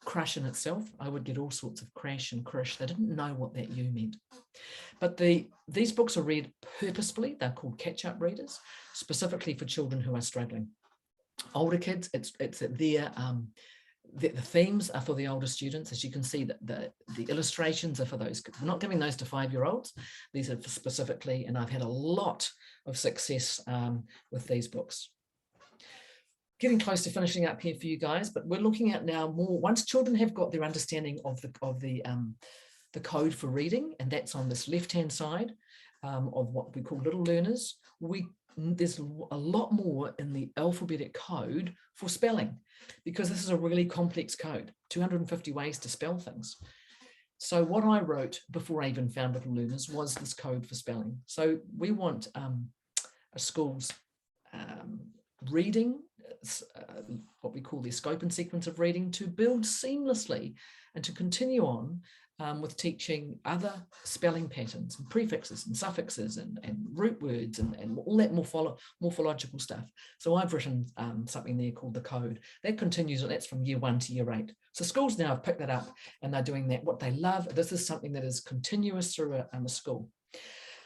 crush in itself, I would get all sorts of crash and crush. They didn't know what that U meant. But these books are read purposefully. They're called catch-up readers, specifically for children who are struggling. Older kids, it's their the themes are for the older students. As you can see, that the illustrations are for those. We're not giving those to 5-year-olds. These are for specifically, and I've had a lot of success with these books. Getting close to finishing up here for you guys, but we're looking at now more, once children have got their understanding of the code for reading, and that's on this left-hand side of what we call little learners, there's a lot more in the alphabetic code for spelling, because this is a really complex code, 250 ways to spell things. So what I wrote before I even found little learners was this code for spelling. So we want a school's reading, what we call the scope and sequence of reading, to build seamlessly and to continue on with teaching other spelling patterns and prefixes and suffixes and root words and all that morphological stuff. So I've written something there called the code. That continues, and that's from year 1 to year 8. So schools now have picked that up and they're doing that. What they love, this is something that is continuous through a school.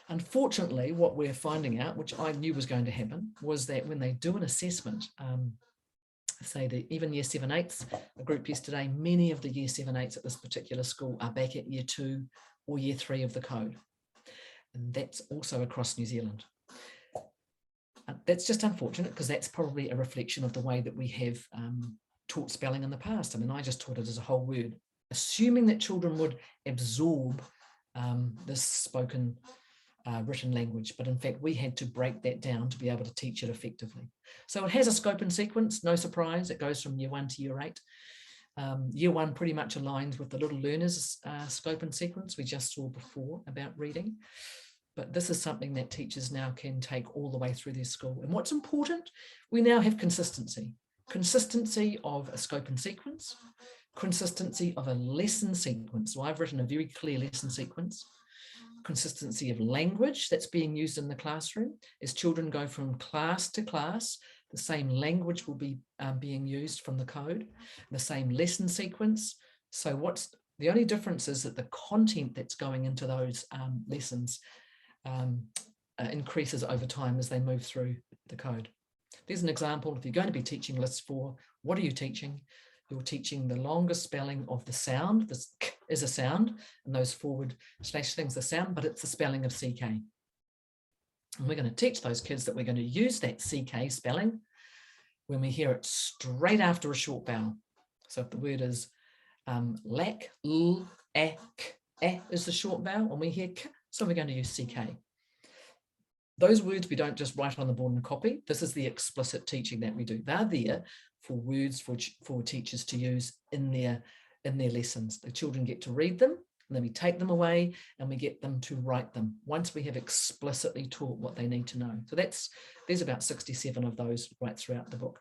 Unfortunately, what we're finding out, which I knew was going to happen, was that when they do an assessment, say that even year 7/8s, a group yesterday, many of the year 7/8s at this particular school are back at year 2 or year 3 of the code. And that's also across New Zealand. That's just unfortunate, because that's probably a reflection of the way that we have taught spelling in the past. I mean, I just taught it as a whole word, assuming that children would absorb this spoken written language, but in fact we had to break that down to be able to teach it effectively. So it has a scope and sequence, no surprise. It goes from year 1 to year 8. Year 1 pretty much aligns with the little learners scope and sequence we just saw before about reading, but this is something that teachers now can take all the way through their school. And what's important, we now have consistency of a scope and sequence, consistency of a lesson sequence. So I've written a very clear lesson sequence. Consistency of language that's being used in the classroom. As children go from class to class, the same language will be being used from the code, the same lesson sequence. So what's the only difference is that the content that's going into those lessons increases over time as they move through the code. There's an example. If you're going to be teaching lists 4, what are you teaching? You're teaching the longest spelling of the sound. This k is a sound, and those forward slash things are sound, but it's the spelling of CK. And we're going to teach those kids that we're going to use that CK spelling when we hear it straight after a short vowel. So if the word is lack, l, a, k, is the short vowel, and we hear k, so we're going to use CK. Those words we don't just write on the board and copy. This is the explicit teaching that we do. They're there for words for teachers to use in their lessons. The children get to read them, and then we take them away and we get them to write them once we have explicitly taught what they need to know. So there's about 67 of those right throughout the book.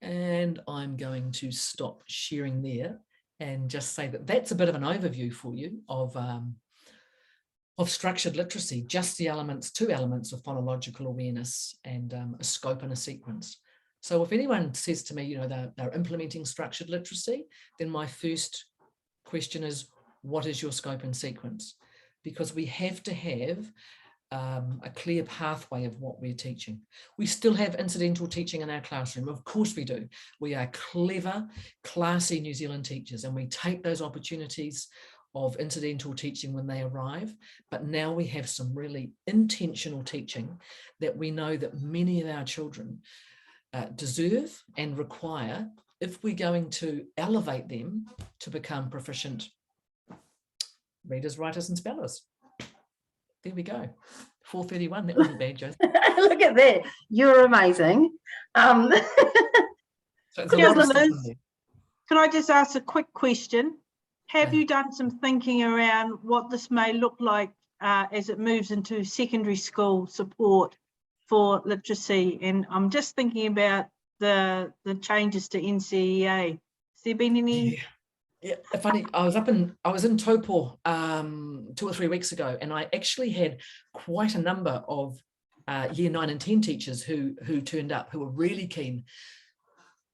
And I'm going to stop sharing there and just say that that's a bit of an overview for you of structured literacy, just the elements, 2 elements of phonological awareness and a scope and a sequence. So if anyone says to me, you know, they're implementing structured literacy, then my first question is, what is your scope and sequence? Because we have to have a clear pathway of what we're teaching. We still have incidental teaching in our classroom. Of course we do. We are clever, classy New Zealand teachers, and we take those opportunities of incidental teaching when they arrive. But now we have some really intentional teaching that we know that many of our children deserve and require if we're going to elevate them to become proficient readers, writers, and spellers. There we go. 4:31. That wasn't bad, Josie. Look at that. You're amazing. So it's a lot of stuff in there. Can I just ask a quick question? Have Yeah. you done some thinking around what this may look like as it moves into secondary school support for literacy? And I'm just thinking about the changes to NCEA. Has there been any? Yeah, funny. I was in Taupo 2 or 3 weeks ago, and I actually had quite a number of year 9 and 10 teachers who turned up, who were really keen,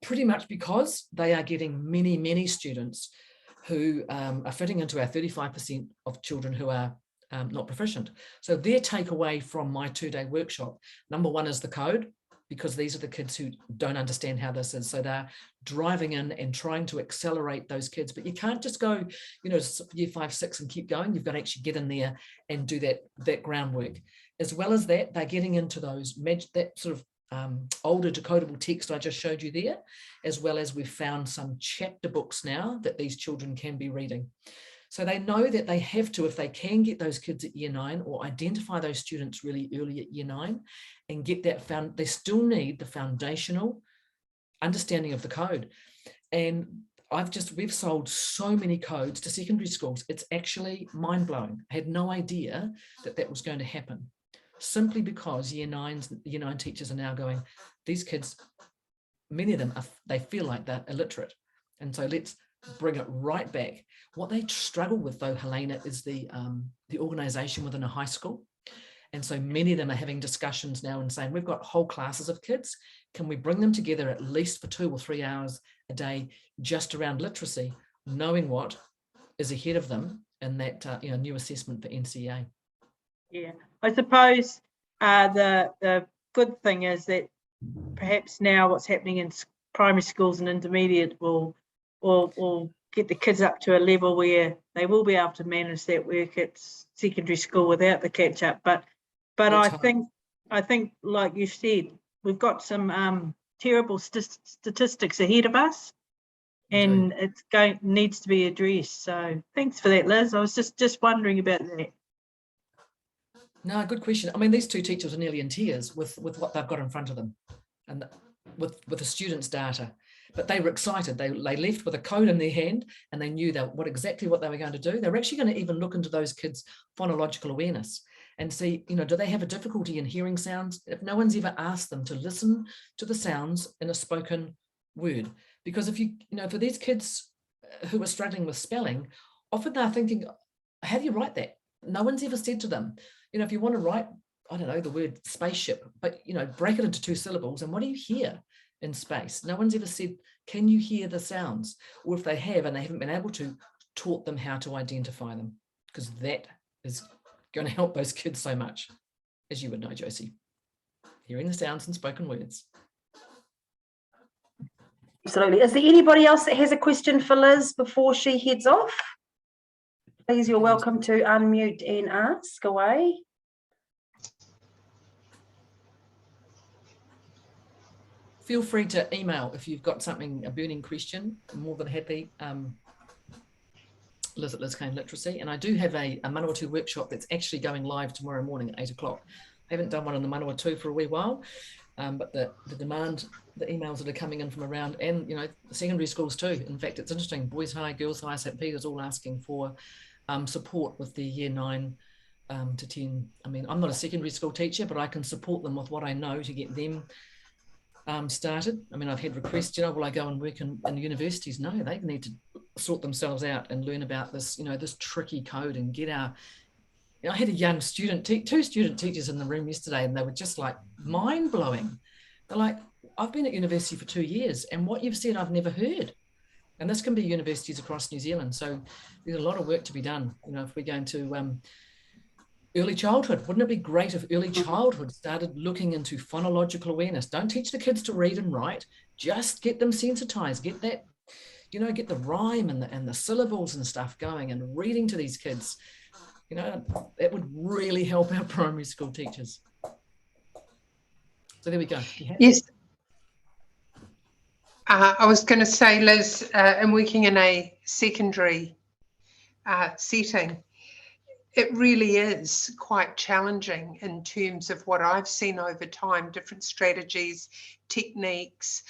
pretty much because they are getting many students who are fitting into our 35% of children who are not proficient. So their takeaway from my 2-day workshop, number 1 is the code, because these are the kids who don't understand how this is. So they're driving in and trying to accelerate those kids. But you can't just go, you know, year 5, 6 and keep going. You've got to actually get in there and do that groundwork. As well as that, they're getting into that sort of older decodable text I just showed you there, as well as we've found some chapter books now that these children can be reading. So they know that they have to, if they can get those kids at year 9 or identify those students really early at year 9 and get that they still need the foundational understanding of the code. And we've sold so many codes to secondary schools. It's actually mind-blowing. I had no idea that was going to happen, simply because year 9 teachers are now going, these kids, many of them, they feel like they're illiterate. And so let's bring it right back. What they struggle with, though, Helena, is the organisation within a high school. And so many of them are having discussions now and saying, we've got whole classes of kids. Can we bring them together at least for 2 or 3 hours a day just around literacy, knowing what is ahead of them in that new assessment for NCEA? Yeah, I suppose the good thing is that perhaps now what's happening in primary schools and intermediate will get the kids up to a level where they will be able to manage that work at secondary school without the catch up. But I think like you said, we've got some terrible statistics ahead of us, and it needs to be addressed. So thanks for that, Liz. I was just wondering about that. No, good question. I mean, these 2 teachers are nearly in tears with what they've got in front of them and with the students' data. But they were excited. They left with a code in their hand, and they knew exactly what they were going to do. They were actually going to even look into those kids' phonological awareness and see, do they have a difficulty in hearing sounds? If no one's ever asked them to listen to the sounds in a spoken word. Because if for these kids who are struggling with spelling, often they're thinking, how do you write that? No one's ever said to them, if you want to write, I don't know, the word spaceship, but, break it into 2 syllables, and what do you hear in space? No one's ever said, can you hear the sounds? Or if they have and they haven't been able to, taught them how to identify them, because that is going to help those kids so much, as you would know, Josie. Hearing the sounds in spoken words. Absolutely. Is there anybody else that has a question for Liz before she heads off? Please, you're welcome to unmute and ask away. Feel free to email if you've got a burning question. I'm more than happy. Liz at Liz Kane Literacy. And I do have a Manawatu workshop that's actually going live tomorrow morning at 8 o'clock. I haven't done one in the Manawatu for a wee while. but the demand, the emails that are coming in from around, and, you know, the secondary schools too. In fact, it's interesting, Boys High, Girls High, CR&RP is all asking for support with the year 9 to 10. I mean, I'm not a secondary school teacher, but I can support them with what I know to get them started. I mean, I've had requests, you know, will I go and work in universities? No, they need to sort themselves out and learn about this, you know, this tricky code and get our, you know, I had a young student, 2 student teachers in the room yesterday, and they were just like mind blowing. They're like, I've been at university for 2 years and what you've said, I've never heard. And this can be universities across New Zealand. So there's a lot of work to be done. You know, if we're going to early childhood, wouldn't it be great if early childhood started looking into phonological awareness? Don't teach the kids to read and write, just get them sensitized, get that, you know, get the rhyme and the syllables and stuff going and reading to these kids. You know, that would really help our primary school teachers. So there we go. Yes. I was going to say, Liz, in working in a secondary setting, it really is quite challenging in terms of what I've seen over time, different strategies, techniques,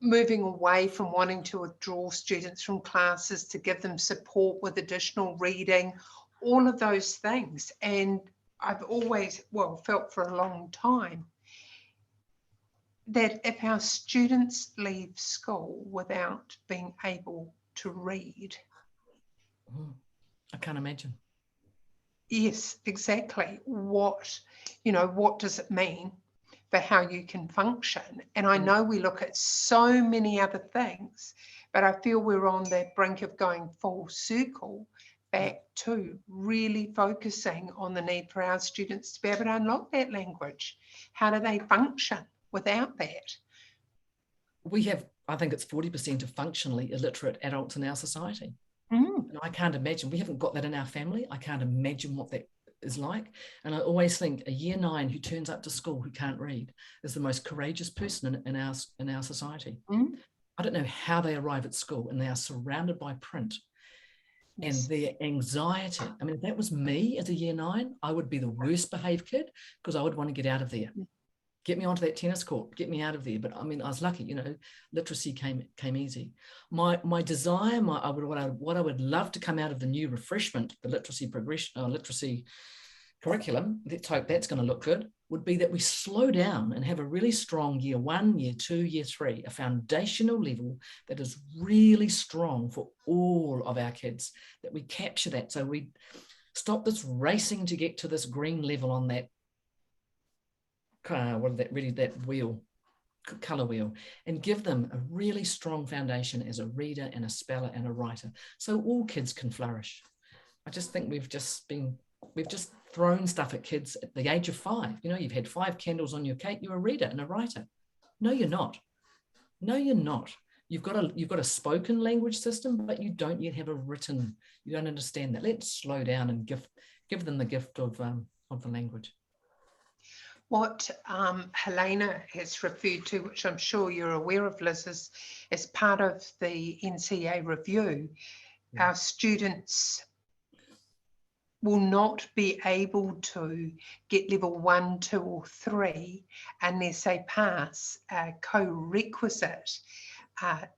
moving away from wanting to withdraw students from classes to give them support with additional reading, all of those things. And I've always, well, felt for a long time that if our students leave school without being able to read. I can't imagine. Yes, exactly. What does it mean for how you can function? And I know we look at so many other things, but I feel we're on the brink of going full circle back to really focusing on the need for our students to be able to unlock that language. How do they function without that? We have, I think it's 40% of functionally illiterate adults in our society. And I can't imagine, we haven't got that in our family. I can't imagine what that is like. And I always think a year 9 who turns up to school who can't read is the most courageous person in our society. I don't know how they arrive at school and they are surrounded by print. Yes. And their anxiety. I mean, if that was me as a year 9, I would be the worst behaved kid because I would want to get out of there. Get me onto that tennis court, get me out of there. But I mean, I was lucky, you know, literacy came easy. My desire, what I would love to come out of the new refreshment, the literacy literacy curriculum, let's hope that's going to look good, would be that we slow down and have a really strong year 1, year 2, year 3, a foundational level that is really strong for all of our kids, that we capture that. So we stop this racing to get to this green level on that that wheel, color wheel, and give them a really strong foundation as a reader and a speller and a writer, so all kids can flourish. I just think we've just thrown stuff at kids at the age of 5. You know, you've had 5 candles on your cake, you're a reader and a writer. No, you're not. No, you're not. You've got a spoken language system, but you don't yet have a written. You don't understand that. Let's slow down and give them the gift of the language. What Helena has referred to, which I'm sure you're aware of, Liz, as part of the NCA review, our students will not be able to get level 1, 2 or 3 unless they pass a co-requisite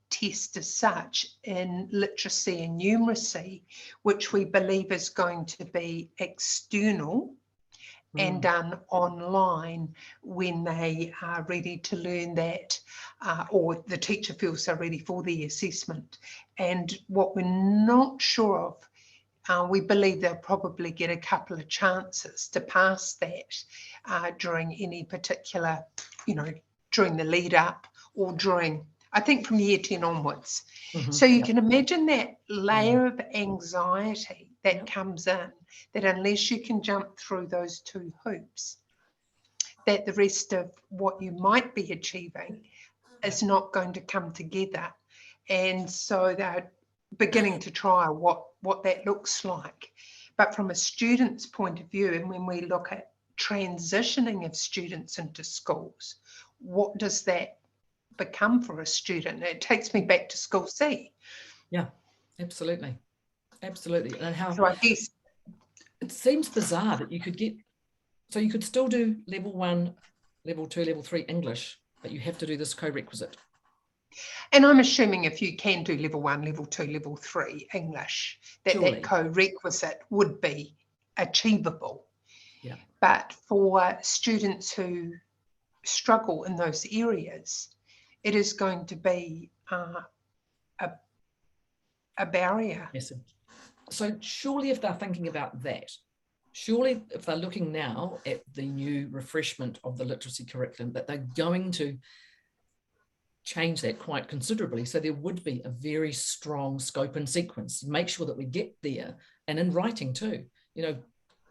test as such in literacy and numeracy, which we believe is going to be external and done online when they are ready to learn that, or the teacher feels they're ready for the assessment. And what we're not sure of, we believe they'll probably get a couple of chances to pass that during any particular, during the lead up or during, I think from year 10 onwards. So you can imagine that layer of anxiety that comes in, that unless you can jump through those 2 hoops, that the rest of what you might be achieving is not going to come together. And so they're beginning to try what that looks like. But from a student's point of view, and when we look at transitioning of students into schools, what does that become for a student? It takes me back to school C. Yeah, absolutely. Absolutely. And how, so I guess it seems bizarre that you could still do level 1 level 2, level 3 English, but you have to do this co-requisite. And I'm assuming if you can do level 1, level 2, level 3 English, that Surely. that co-requisite would be achievable. Yeah. But for students who struggle in those areas, it is going to be a barrier. Yes. So surely if they're thinking about that, surely if they're looking now at the new refreshment of the literacy curriculum, that they're going to change that quite considerably. So there would be a very strong scope and sequence. Make sure that we get there, and in writing too, you know,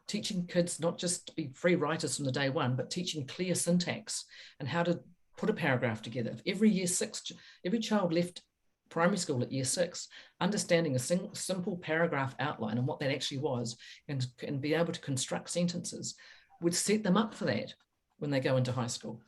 teaching kids not just to be free writers from the day one, but teaching clear syntax and how to put a paragraph together. If every year 6, every child left primary school at year 6, understanding a simple paragraph outline and what that actually was, and be able to construct sentences, would set them up for that when they go into high school.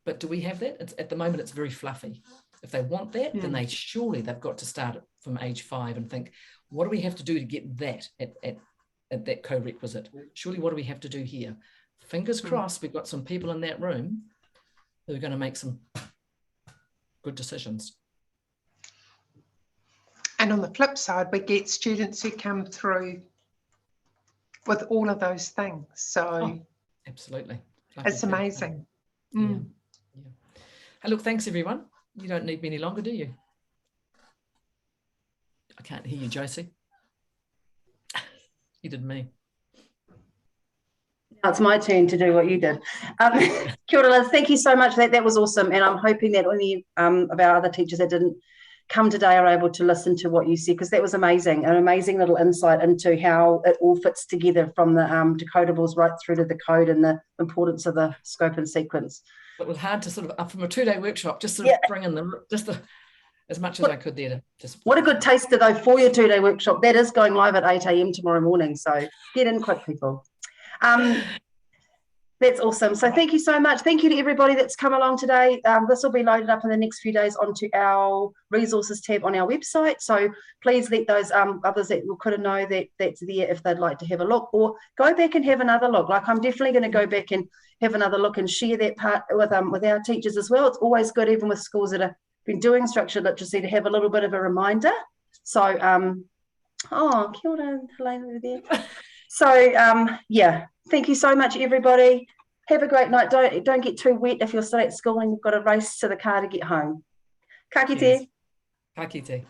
But do we have that? At the moment, it's very fluffy. If they want that, then they've got to start from age 5 and think, what do we have to do to get that at that co-requisite? Surely what do we have to do here? Fingers crossed, we've got some people in that room who are going to make some good decisions. And on the flip side, we get students who come through with all of those things. So absolutely. it's amazing. Yeah. Hey, look, thanks everyone. You don't need me any longer, do you? I can't hear you, Josie. You did me. Now it's my turn to do what you did. Kia ora, Liz, thank you so much. That was awesome. And I'm hoping that any of our other teachers that didn't come today are able to listen to what you said, because that was amazing, an amazing little insight into how it all fits together, from the decodables right through to the code and the importance of the scope and sequence. It was hard to sort of, from a 2-day workshop, just sort of bring in as much as I could there. What a good taster though for your 2-day workshop. That is going live at 8 a.m. tomorrow morning, so get in quick, people. That's awesome. So thank you so much. Thank you to everybody that's come along today. This will be loaded up in the next few days onto our resources tab on our website. So please let those others that couldn't know that that's there if they'd like to have a look, or go back and have another look. Like, I'm definitely going to go back and have another look and share that part with our teachers as well. It's always good, even with schools that have been doing structured literacy, to have a little bit of a reminder. So, kia ora, Helena over there. So, yeah, thank you so much, everybody. Have a great night. Don't get too wet if you're still at school and you've got to race to the car to get home. Ka kite. Ka kite.